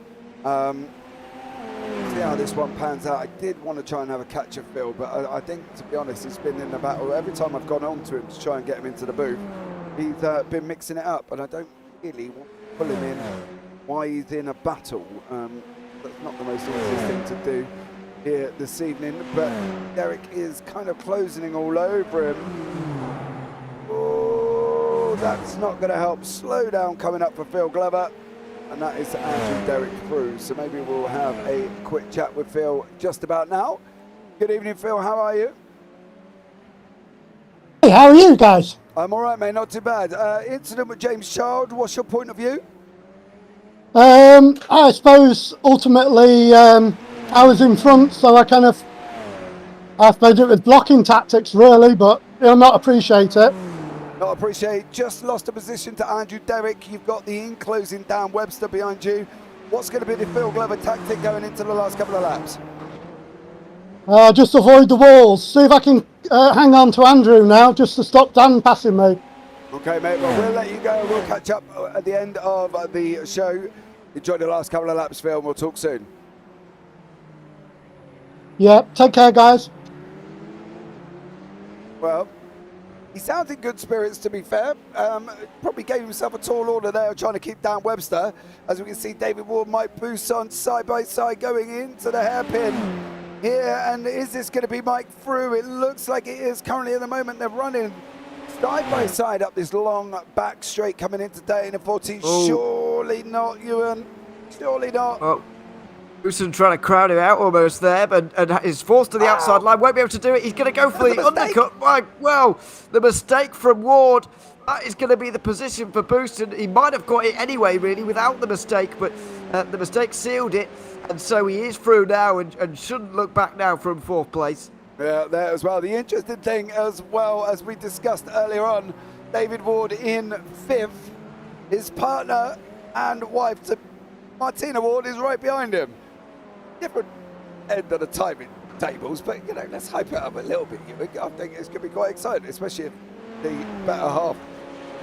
See how this one pans out. I did want to try and have a catch of Phil, but I think, to be honest, he's been in the battle. Every time I've gone on to him to try and get him into the booth, he's been mixing it up, and I don't really want to pull him in while he's in a battle. That's not the most easiest thing to do here this evening, but Derrick is kind of closing all over him. Oh, that's not going to help. Slow down coming up for Phil Glover, and that is Andrew Derrick through. So maybe we'll have a quick chat with Phil just about now. Good evening, Phil. How are you? Hey, how are you guys? I'm all right, mate. Not too bad. Incident with James Child. What's your point of view? I suppose ultimately I was in front, so I played it with blocking tactics really, but you'll not appreciate it. Not appreciate. Just lost a position to Andrew Derrick. You've got the in closing down Webster behind you. What's going to be the Phil Glover tactic going into the last couple of laps? Just avoid the walls. See if I can hang on to Andrew now, just to stop Dan passing me. Okay, mate. Well, we'll let you go. We'll catch up at the end of the show. Enjoy the last couple of laps, Phil, and we'll talk soon. Yeah, take care, guys. Well, he sounds in good spirits, to be fair. Probably gave himself a tall order there, trying to keep down Webster. As we can see, David Ward, Mike Bousson side by side going into the hairpin here. And is this going to be Mike through? It looks like it is. Currently at the moment, they're running side by side up this long back straight coming into Daytona 14. Oh. Surely not, Ewan. Surely not. Oh. Bousson trying to crowd him out almost there, and is forced to the outside line. Won't be able to do it. He's going to go for the undercut. Well, the mistake from Ward. That is going to be the position for Bousson. He might have got it anyway, really, without the mistake, but the mistake sealed it, and so he is through now and shouldn't look back now from 4th place. Yeah, there as well. The interesting thing, as well as we discussed earlier on, David Ward in 5th. His partner and wife, Martina Ward, is right behind him. Different end of the timing tables, but let's hype it up a little bit. I think it's going to be quite exciting, especially if the better half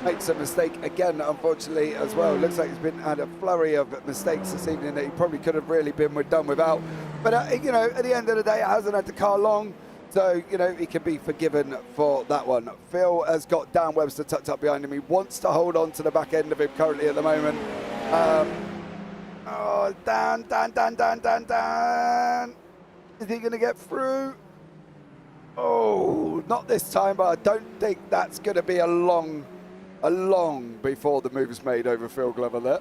makes a mistake again, unfortunately, as well. Looks like he's had a flurry of mistakes this evening that he probably could have really been done without. But, you know, at the end of the day, it hasn't had the car long. So, you know, he can be forgiven for that one. Phil has got Dan Webster tucked up behind him. He wants to hold on to the back end of him currently at the moment. Oh, Dan. Is he going to get through? Oh, not this time, but I don't think that's going to be a long before the move's made over Phil Glover there.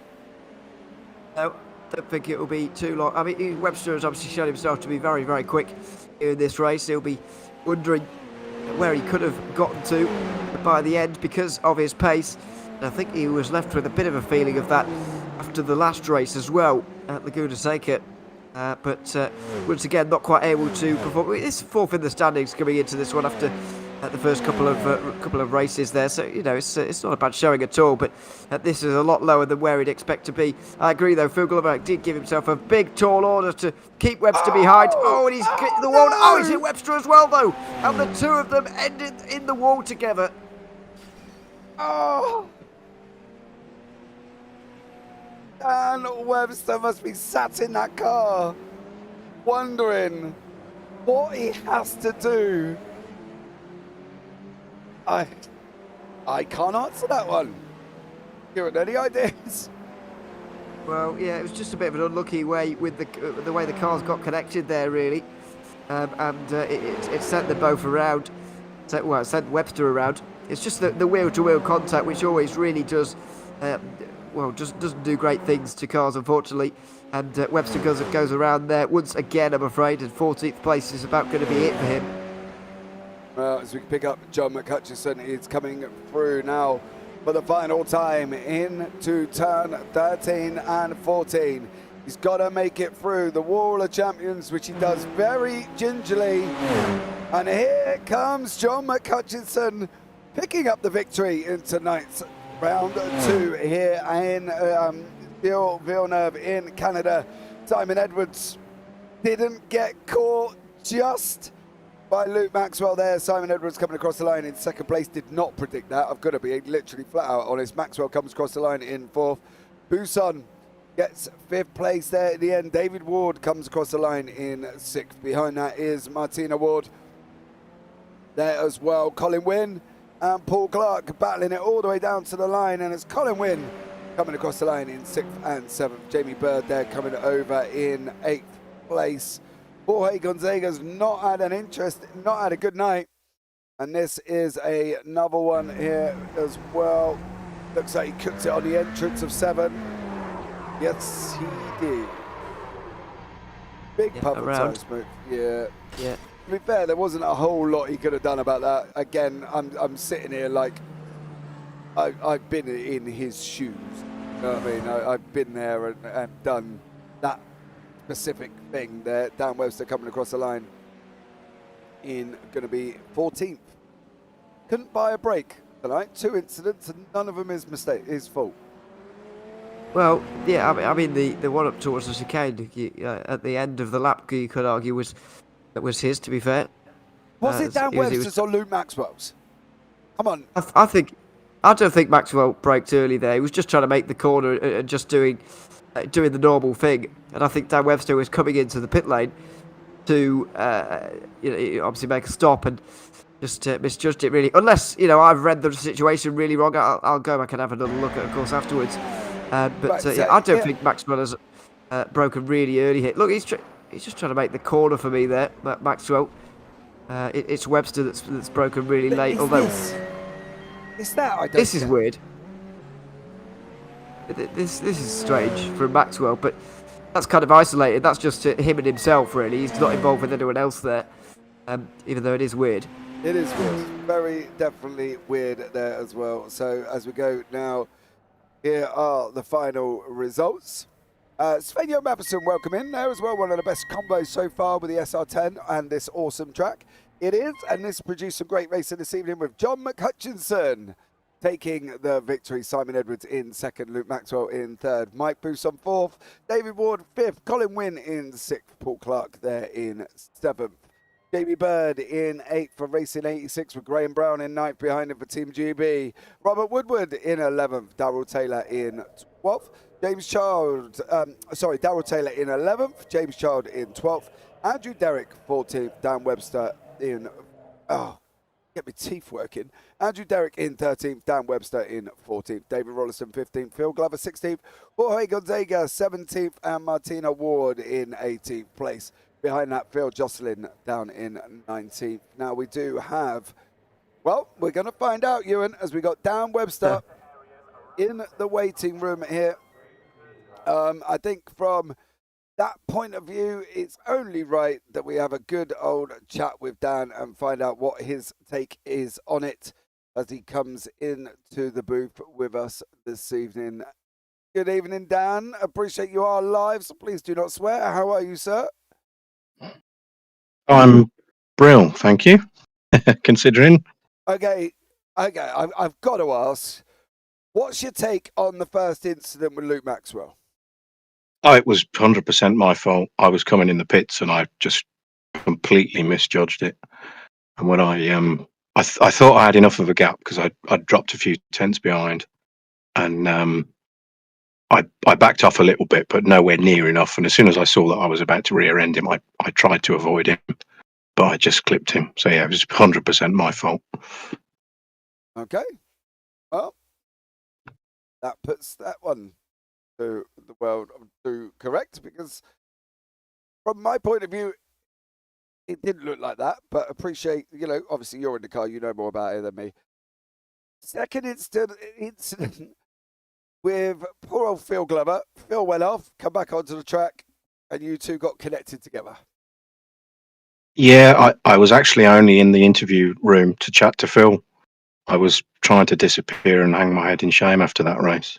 No, don't think it will be too long. I mean, Webster has obviously shown himself to be very, very quick in this race. He'll be wondering where he could have gotten to by the end because of his pace. And I think he was left with a bit of a feeling of that after the last race as well at Laguna Seca. But once again, not quite able to perform. It's fourth in the standings coming into this one after the first couple of races there. So, you know, it's not a bad showing at all. But this is a lot lower than where he'd expect to be. I agree, though. Phil Glover did give himself a big, tall order to keep Webster behind. Oh, and he's hit the wall. Oh, he's hit Webster as well, though. And the two of them ended in the wall together. Oh. Dan Webster must be sat in that car wondering what he has to do. I can't answer that one. You got any ideas? Well, yeah, it was just a bit of an unlucky way with the way the cars got connected there, really, and it sent them both around. It sent Webster around. It's just the wheel-to-wheel contact, which always really does. Just doesn't do great things to cars, unfortunately. And Webster goes around there once again, I'm afraid, and 14th place is about going to be it for him. Well, as we pick up John McHutchison, he's coming through now for the final time into turn 13 and 14. He's got to make it through the Wall of Champions, which he does very gingerly. And here comes John McHutchison picking up the victory in tonight's round 2 here in Villeneuve in Canada. Simon Edwards didn't get caught just by Luke Maxwell there. Simon Edwards coming across the line in second place. Did not predict that. I've got to be literally flat out honest. Maxwell comes across the line in fourth. Buson gets fifth place there at the end. David Ward comes across the line in sixth. Behind that is Martina Ward there as well. Colin Wynn and Paul Clark battling it all the way down to the line, and it's Colin Wynn coming across the line in 6th and 7th. Jamie Bird there coming over in 8th place. Jorge Gonzaga's not had a good night, and this is another one here as well. Looks like he cooked it on the entrance of 7. Yes, he did. Big publicised move. Yeah. To be fair, there wasn't a whole lot he could have done about that. Again, I'm sitting here like I've been in his shoes. You know what I mean? I've been there and done that specific thing there. Dan Webster coming across the line in going to be 14th. Couldn't buy a break tonight. 2 incidents and none of them his fault. Well, yeah, I mean the one up towards the chicane at the end of the lap, you could argue was his, to be fair. Was it Dan Webster's or Luke Maxwell's? Come on. I don't think Maxwell braked early there. He was just trying to make the corner and just doing the normal thing. And I think Dan Webster was coming into the pit lane to obviously make a stop and just misjudged it, really. Unless, I've read the situation really wrong. I'll go back and have another look at it, of course, afterwards. I don't think Maxwell has broken really early here. Look, he's just trying to make the corner for me there, Maxwell. It's Webster that's broken really late. This is weird. This is strange from Maxwell, but that's kind of isolated. That's just him and himself, really. He's not involved with anyone else there, even though it is weird. It is weird. Very definitely weird there as well. So as we go now, here are the final results. Svenja Matheson, welcome in there as well. One of the best combos so far with the SR10 and this awesome track. It is, and this produced some great racing this evening with John McHutchison taking the victory. Simon Edwards in second, Luke Maxwell in third, Mike Buson fourth, David Ward fifth, Colin Wynn in sixth, Paul Clark there in seventh. Jamie Bird in 8th for Racing 86 with Graham Brown in 9th behind him for Team GB. Robert Woodward in 11th. Darryl Taylor in 12th. Darryl Taylor in 11th. James Child in 12th. Andrew Derrick 14th. Dan Webster in... get my teeth working. Andrew Derrick in 13th, Dan Webster in 14th, David Rollison 15th, Phil Glover 16th, Jorge Gonzaga 17th, and Martina Ward in 18th place. Behind that, Phil Jocelyn down in 19th. Now we do have, well, we're going to find out, Ewan, as we got Dan Webster in the waiting room here. I think from that point of view, it's only right that we have a good old chat with Dan and find out what his take is on it as he comes into the booth with us this evening. Good evening, Dan. Appreciate you are live, so please do not swear. How are you, sir? I'm brilliant, thank you. Considering. Okay. I've got to ask, what's your take on the first incident with Luke Maxwell? Oh, it was 100% my fault. I was coming in the pits and I just completely misjudged it. And when I thought I had enough of a gap because I'd dropped a few tenths behind, and I backed off a little bit, but nowhere near enough. And as soon as I saw that I was about to rear end him, I tried to avoid him, but I just clipped him. So yeah, it was 100% my fault. Okay. Well, that puts that one to the world to correct, because from my point of view, it didn't look like that, but appreciate, obviously you're in the car, you know more about it than me. Second incident with poor old Phil Glover. Phil went off, come back onto the track, and you two got connected together. Yeah, I was actually only in the interview room to chat to Phil. I was trying to disappear and hang my head in shame after that race.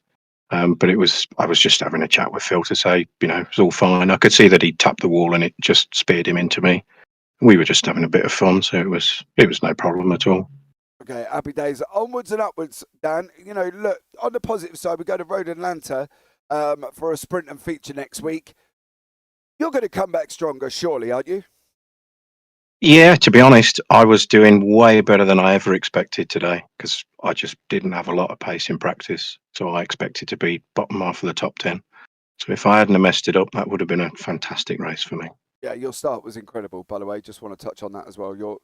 But I was just having a chat with Phil to say, it was all fine. I could see that he'd tapped the wall and it just speared him into me. We were just having a bit of fun, so it was no problem at all. Okay, happy days. Onwards and upwards, Dan. Look, on the positive side, we go to Road Atlanta for a sprint and feature next week. You're going to come back stronger, surely, aren't you? Yeah, to be honest, I was doing way better than I ever expected today because I just didn't have a lot of pace in practice. So I expected to be bottom half of the top 10. So if I hadn't messed it up, that would have been a fantastic race for me. Yeah, your start was incredible, by the way. Just want to touch on that as well. Your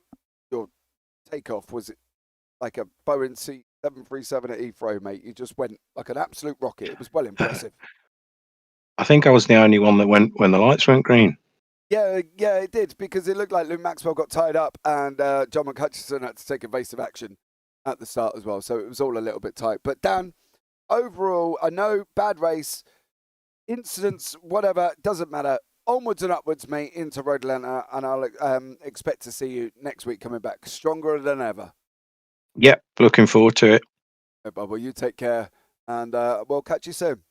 takeoff, was it like a Boeing C-737 at Heathrow, mate? You just went like an absolute rocket. It was well impressive. I think I was the only one that went when the lights went green. Yeah, it did, because it looked like Luke Maxwell got tied up and John McHutchison had to take evasive action at the start as well. So it was all a little bit tight. But Dan, overall, I know, bad race, incidents, whatever, doesn't matter. Onwards and upwards, mate, into Road Atlanta, and I'll expect to see you next week coming back stronger than ever. Yep, looking forward to it. No bubble, you take care, and we'll catch you soon.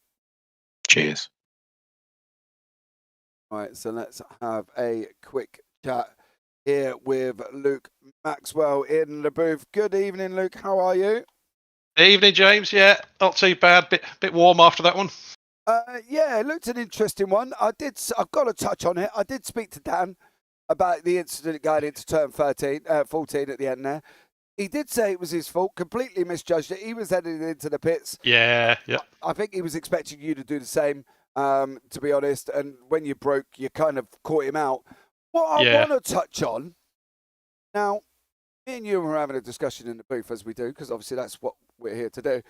Cheers. All right, so let's have a quick chat here with Luke Maxwell in the booth. Good evening, Luke. How are you? Evening, James. Yeah, not too bad. Bit warm after that one. Yeah, it looked an interesting one. I've got to touch on it. I did speak to Dan about the incident going into turn 14 at the end there. He did say it was his fault, completely misjudged it. He was heading into the pits. Yeah. I think he was expecting you to do the same, to be honest. And when you broke, you kind of caught him out. What I want to touch on, now, me and you were having a discussion in the booth, as we do, because obviously that's what we're here to do.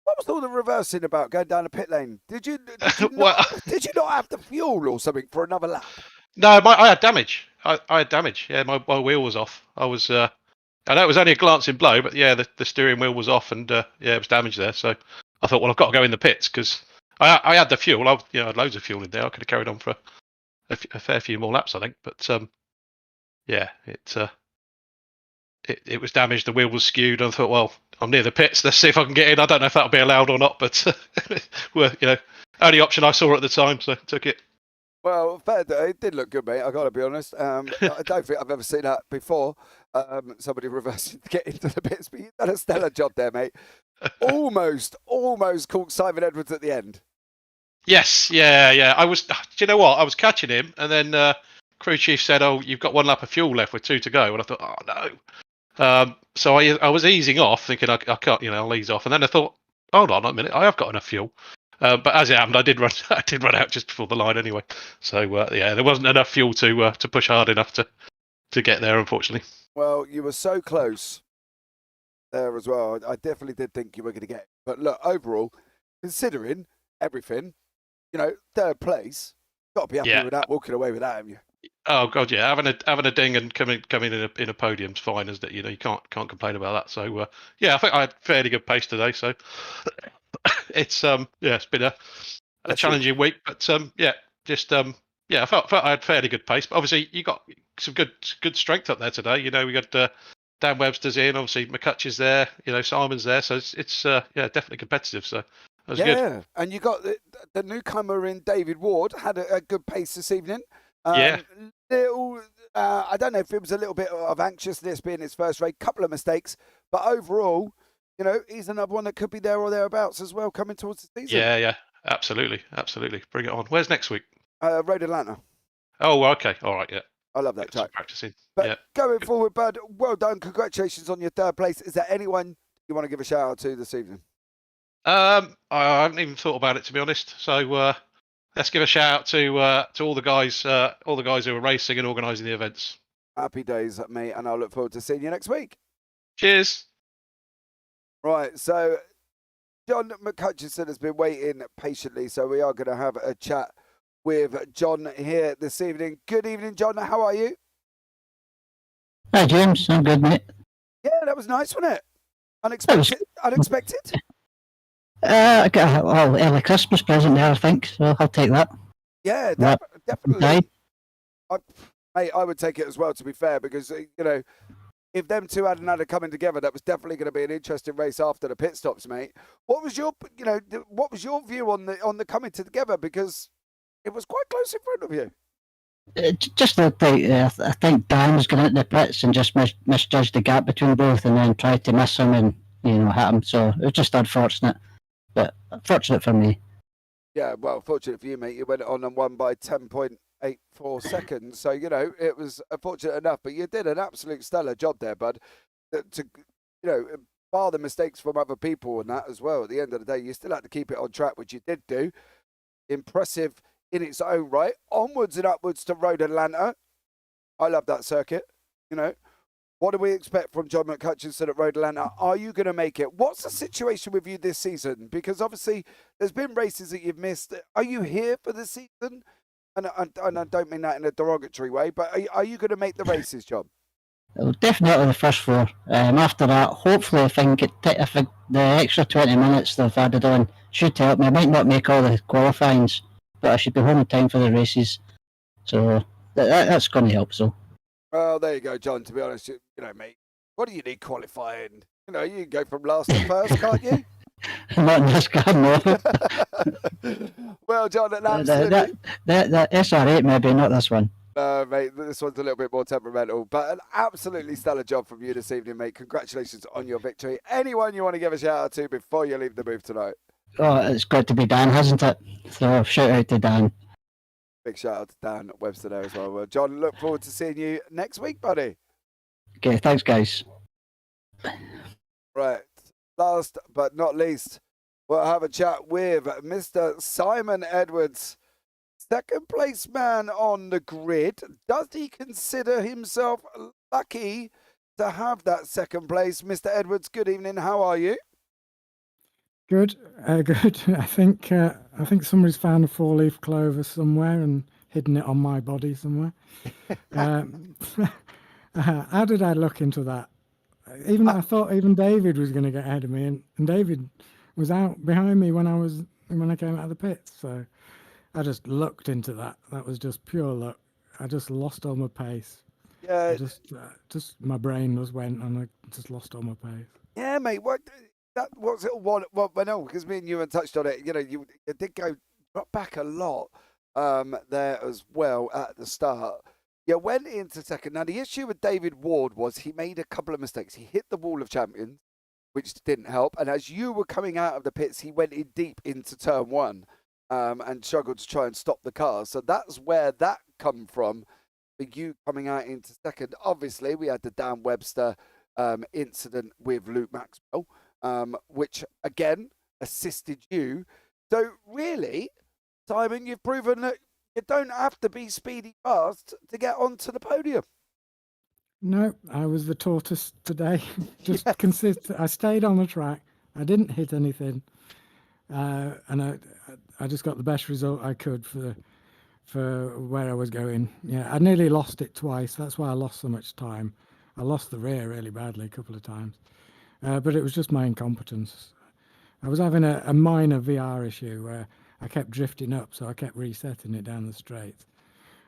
What was all the reversing about going down the pit lane? Did you not have the fuel or something for another lap? No, I had damage. I had damage. Yeah, my wheel was off. I know it was only a glancing blow, but yeah, the steering wheel was off, and it was damaged there. So I thought, well, I've got to go in the pits because I had the fuel. I had loads of fuel in there. I could have carried on for a fair few more laps, I think. But it was damaged. The wheel was skewed. And I thought, well, I'm near the pits. Let's see if I can get in. I don't know if that'll be allowed or not, but only option I saw at the time, so took it. Well, fair day. It did look good, mate. I got to be honest. I don't think I've ever seen that before. Somebody reversing to get into the pits, but you've done a stellar job there, mate. Almost caught Simon Edwards at the end. Yes, yeah. I was. Do you know what? I was catching him, and then crew chief said, "Oh, you've got 1 lap of fuel left with 2 to go," and I thought, "Oh no." So I was easing off, thinking I can't, I'll ease off, and then I thought, hold on a minute, I have got enough fuel. But as it happened, I did run out just before the line anyway. So there wasn't enough fuel to push hard enough to get there, unfortunately. Well, you were so close there as well. I definitely did think you were going to get it. But look, overall, considering everything, 3rd place, got to be happy with that, walking away with that, haven't you? Oh god, yeah, having a ding and coming in a podium's fine, isn't it? You can't complain about that. So I think I had fairly good pace today. So it's it's been a challenging week, but I felt I had fairly good pace. But obviously you got some good strength up there today. We got Dan Webster's in, obviously McCutcheon's there, Simon's there, so it's definitely competitive. So that was good. Yeah, and you got the newcomer in David Ward had a good pace this evening. Little, I don't know if it was a little bit of anxiousness being his first race, couple of mistakes, but overall, he's another one that could be there or thereabouts as well coming towards the season. Yeah, absolutely. Bring it on. Where's next week? Road Atlanta. Oh, okay, all right, yeah. I love that track. Practicing. But going forward, bud, well done. Congratulations on your 3rd place. Is there anyone you want to give a shout out to this evening? I haven't even thought about it, to be honest. So let's give a shout out to all the guys who are racing and organising the events. Happy days, mate, and I'll look forward to seeing you next week. Cheers. Right, so John McCutcheon has been waiting patiently, so we are going to have a chat with John here this evening. Good evening, John. How are you? Hi, James. I'm good, mate. Yeah, that was nice, wasn't it? Unexpected? I got a early Christmas present there, I think, so I'll take that. Yeah, definitely. I would take it as well, to be fair, because, if them two hadn't had it coming together, that was definitely going to be an interesting race after the pit stops, mate. What was your view on the coming together? Because it was quite close in front of you. Just looked like I think Dan was going into the pits and just misjudged the gap between both, and then tried to miss him and hit him. So it was just unfortunate, but fortunate for me. Yeah, well, fortunate for you, mate. You went on and won by 10.84 seconds. So, it was fortunate enough, but you did an absolute stellar job there, bud. To bar the mistakes from other people and that as well. At the end of the day, you still had to keep it on track, which you did do. Impressive in its own right. Onwards and upwards to Road Atlanta. I love that circuit. What do we expect from John McCutcheon at Road Atlanta? Are you going to make it? What's the situation with you this season? Because obviously there's been races that you've missed. Are you here for the season? And I don't mean that in a derogatory way, but are you going to make the races, John? Well, definitely the first 4. After that, hopefully, if the extra 20 minutes they've added on should help me. I might not make all the qualifyings, but I should be home in time for the races. So that's going to help. So. Well, there you go, John. To be honest, mate, what do you need qualifying? You can go from last to first, can't you? Not in this car, no. Well, John, absolutely. That SR8 maybe, not this one. Mate, this one's a little bit more temperamental, but an absolutely stellar job from you this evening, mate. Congratulations on your victory. Anyone you want to give a shout out to before you leave the booth tonight? Oh, it's got to be Dan, hasn't it? So shout out to Dan. Big shout out to Dan Webster there as well. Well, John, look forward to seeing you next week, buddy. Okay, thanks, guys. Right. Last but not least, we'll have a chat with Mr. Simon Edwards, 2nd place man on the grid. Does he consider himself lucky to have that 2nd place? Mr. Edwards, good evening. How are you? Good, good. I think somebody's found a 4-leaf clover somewhere and hidden it on my body somewhere. How did I look into that? I thought even David was going to get ahead of me, and David was out behind me when I came out of the pits. So I just looked into that. That was just pure luck. I just lost all my pace. Yeah, just my brain just went, and I just lost all my pace. Yeah, mate. What was it? What went on? Because me and Ewan touched on it. You did go back a lot there as well at the start. You went into second. Now, the issue with David Ward was he made a couple of mistakes. He hit the wall of champions, which didn't help. And as you were coming out of the pits, he went in deep into turn 1 and struggled to try and stop the car. So that's where that come from. for you coming out into second. Obviously, we had the Dan Webster incident with Luke Maxwell, which again assisted you. So really, Simon, you've proven that you don't have to be speedy fast to get onto the podium. No, I was the tortoise today. Just consistent. I stayed on the track. I didn't hit anything, and I just got the best result I could for where I was going. Yeah, I nearly lost it twice. That's why I lost so much time. I lost the rear really badly a couple of times, but it was just my incompetence. I was having a minor VR issue where I kept drifting up, so I kept resetting it down the straight.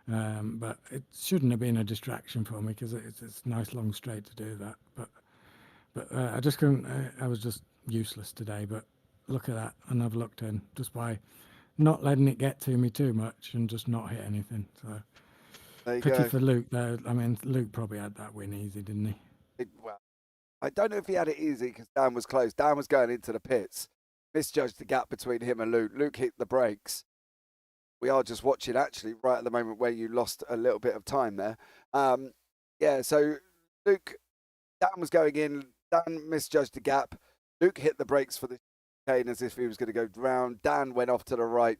But it shouldn't have been a distraction for me because it's a nice long straight to do that. But I just couldn't. I was just useless today. But look at that, and I've looked in just by not letting it get to me too much and just not hit anything. So There you pity go. for Luke though. I mean, Luke probably had that win easy, didn't he? Well, I don't know if he had it easy because Dan was close. Dan was going into the pits, misjudged the gap between him and Luke. Luke hit the brakes. We are just watching actually right at the moment where you lost a little bit of time there. Yeah, so Luke, Dan was going in. Dan misjudged the gap. Luke hit the brakes for the chicane as if he was going to go round. Dan went off to the right.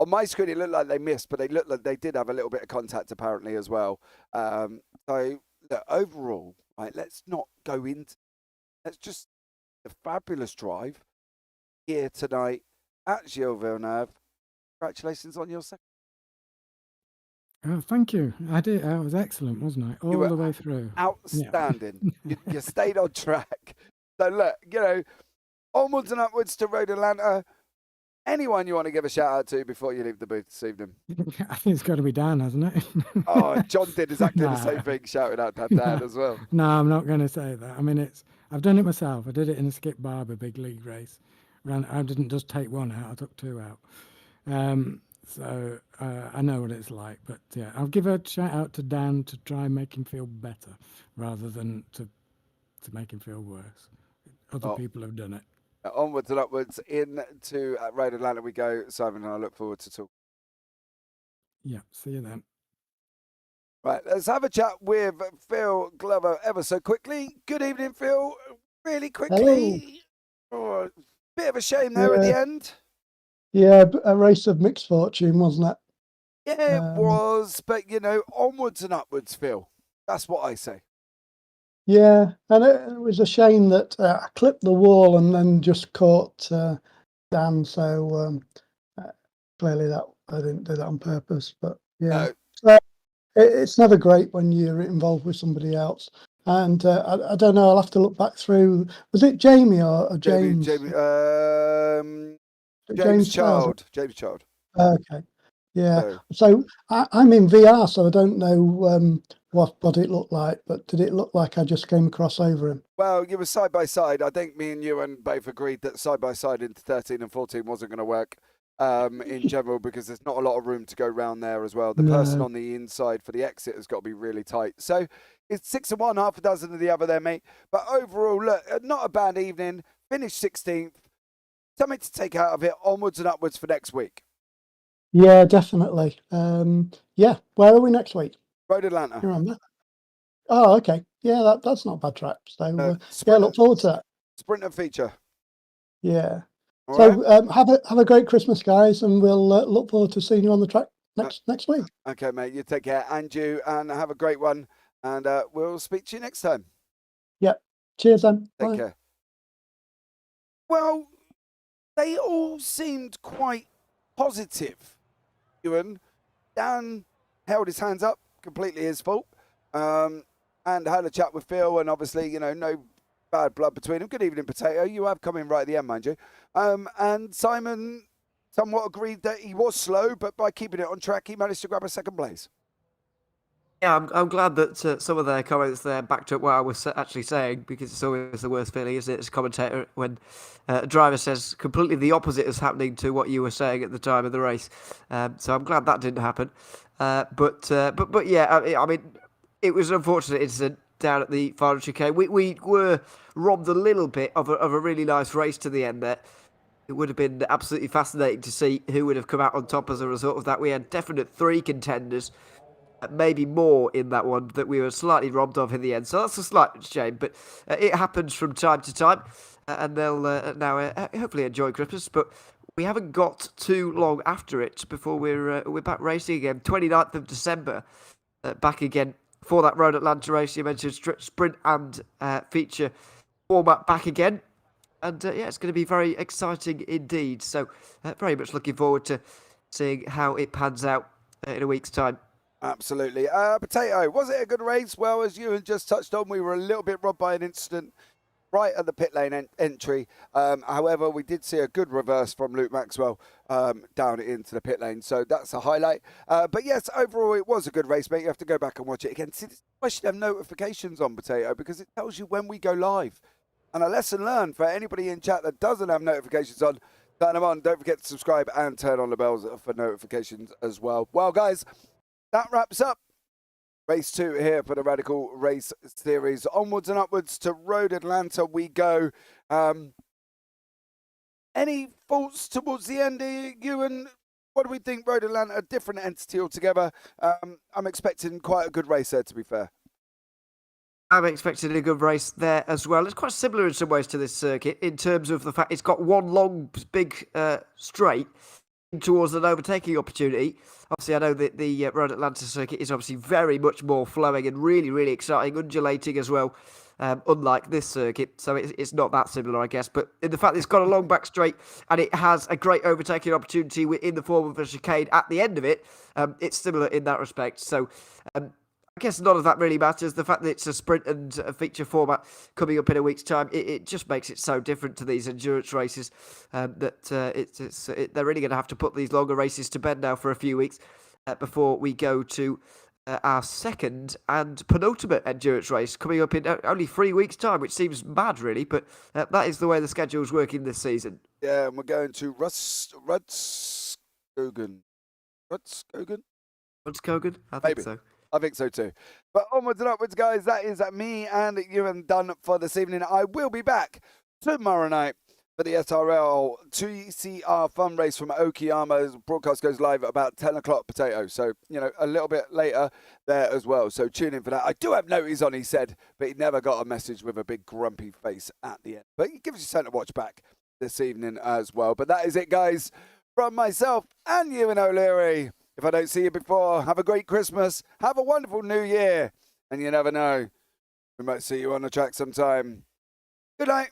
On my screen, it looked like they missed, but they looked like they did have a little bit of contact apparently as well. So look, overall, right, let's not go into. Let's just a fabulous drive here tonight at Gilles Villeneuve. Congratulations on your second. Oh, thank you. I did. I was excellent, wasn't I? All were the way through. Outstanding. You stayed on track. So look, onwards and upwards to Road Atlanta. Anyone you want to give a shout out to before you leave the booth this evening? I think it's got to be Dan, hasn't it? Oh, John did exactly the same thing, shouting out to Dan as well. No, I'm not going to say that. I mean, I've done it myself. I did it in a Skip Barber big league race. I didn't just take one out. I took two out. So I know what it's like. But yeah, I'll give a shout out to Dan to try and make him feel better rather than to make him feel worse. Other people have done it. Onwards and upwards into Road Atlanta we go. Simon and I look forward to talking. Yeah, see you then. Right, let's have a chat with Phil Glover ever so quickly. Good evening, Phil. Really quickly. Oh, bit of a shame there at the end. Yeah, a race of mixed fortune, wasn't it? Yeah, it was. But, onwards and upwards, Phil. That's what I say. Yeah, and it was a shame that I clipped the wall and then just caught Dan. So clearly that I didn't do that on purpose. But yeah, so it's never great when you're involved with somebody else. And I don't know. I'll have to look back through. Was it Jamie or James? James Child. James Child. Okay. Yeah. So I'm in VR, so I don't know what it looked like, but did it look like I just came across over him? Well, you were side by side. I think me and Ewan both agreed that side by side into 13 and 14 wasn't going to work in general because there's not a lot of room to go round there as well. The person on the inside for the exit has got to be really tight. So it's 6 of one, half a dozen of the other there, mate. But overall, look, not a bad evening. Finished 16th. Something to take out of it. Onwards and upwards for next week. Yeah, definitely. Yeah, where are we next week? Road Atlanta. You remember? Oh, okay. Yeah, that's not a bad track. So yeah, look forward to that. Sprinter feature. Yeah. All so right. have a great Christmas, guys, and we'll look forward to seeing you on the track next week. Okay, mate. You take care, and have a great one, and we'll speak to you next time. Yeah. Cheers, then. Take Bye. care. Well, they all seemed quite positive. Ewan, Dan held his hands up, completely his fault, and had a chat with Phil, and obviously, no bad blood between them. Good evening, Potato. You have come in right at the end, mind you. And Simon somewhat agreed that he was slow, but by keeping it on track, he managed to grab a second place. Yeah, I'm glad that some of their comments there backed up what I was actually saying, because it's always the worst feeling, isn't it, as a commentator, when a driver says completely the opposite is happening to what you were saying at the time of the race. So I'm glad that didn't happen. But yeah, I mean, it was an unfortunate incident down at the final chicane. We were robbed a little bit of a really nice race to the end there. It would have been absolutely fascinating to see who would have come out on top as a result of that. We had definite three contenders. maybe more in that one that we were slightly robbed of in the end. So that's a slight shame, but it happens from time to time, and they'll now hopefully enjoy Christmas. But we haven't got too long after it before we're back racing again. 29th of December, back again for that Road Atlanta race. You mentioned sprint and feature format back again. And yeah, it's going to be very exciting indeed. So very much looking forward to seeing how it pans out in a week's time. Absolutely. Potato, was it a good race? Well, as Ewan just touched on, we were a little bit robbed by an incident right at the pit lane entry. However, we did see a good reverse from Luke Maxwell down into the pit lane. So that's a highlight. But yes, overall, it was a good race, mate. You have to go back and watch it again. See, I should have notifications on, Potato, because it tells you when we go live. And a lesson learned for anybody in chat that doesn't have notifications on, turn them on. Don't forget to subscribe and turn on the bells for notifications as well. Well, guys, that wraps up race 2 here for the Radical Race Series. Onwards and upwards to Road Atlanta we go. Any thoughts towards the end here, Ewan? What do we think? Road Atlanta, a different entity altogether. I'm expecting quite a good race there, to be fair. I'm expecting a good race there as well. It's quite similar in some ways to this circuit in terms of the fact it's got one long, big straight towards an overtaking opportunity. Obviously, I know that the Road Atlanta circuit is obviously very much more flowing and really, really exciting, undulating as well, unlike this circuit. So it's not that similar, I guess. But in the fact that it's got a long back straight and it has a great overtaking opportunity in the form of a chicane at the end of it, it's similar in that respect. So I guess none of that really matters. The fact that it's a sprint and a feature format coming up in a week's time, it just makes it so different to these endurance races that they're really going to have to put these longer races to bed now for a few weeks before we go to our second and penultimate endurance race coming up in only 3 weeks' time, which seems mad, really, but that is the way the schedule's working this season. Yeah, and we're going to Rudskogen. Rudskogen? Rudskogen? I think Maybe. so. I think so too. But onwards and upwards, guys. That is me and Ewan done for this evening. I will be back tomorrow night for the SRL 2CR fun race from Okayama. Broadcast goes live at about 10 o'clock, Potato. So, you know, a little bit later there as well. So tune in for that. I do have notice on, he said, but he never got a message with a big grumpy face at the end. But he gives you something to watch back this evening as well. But that is it, guys, from myself and Ewan O'Leary. If I don't see you before, have a great Christmas. Have a wonderful New Year. And you never know, we might see you on the track sometime. Good night.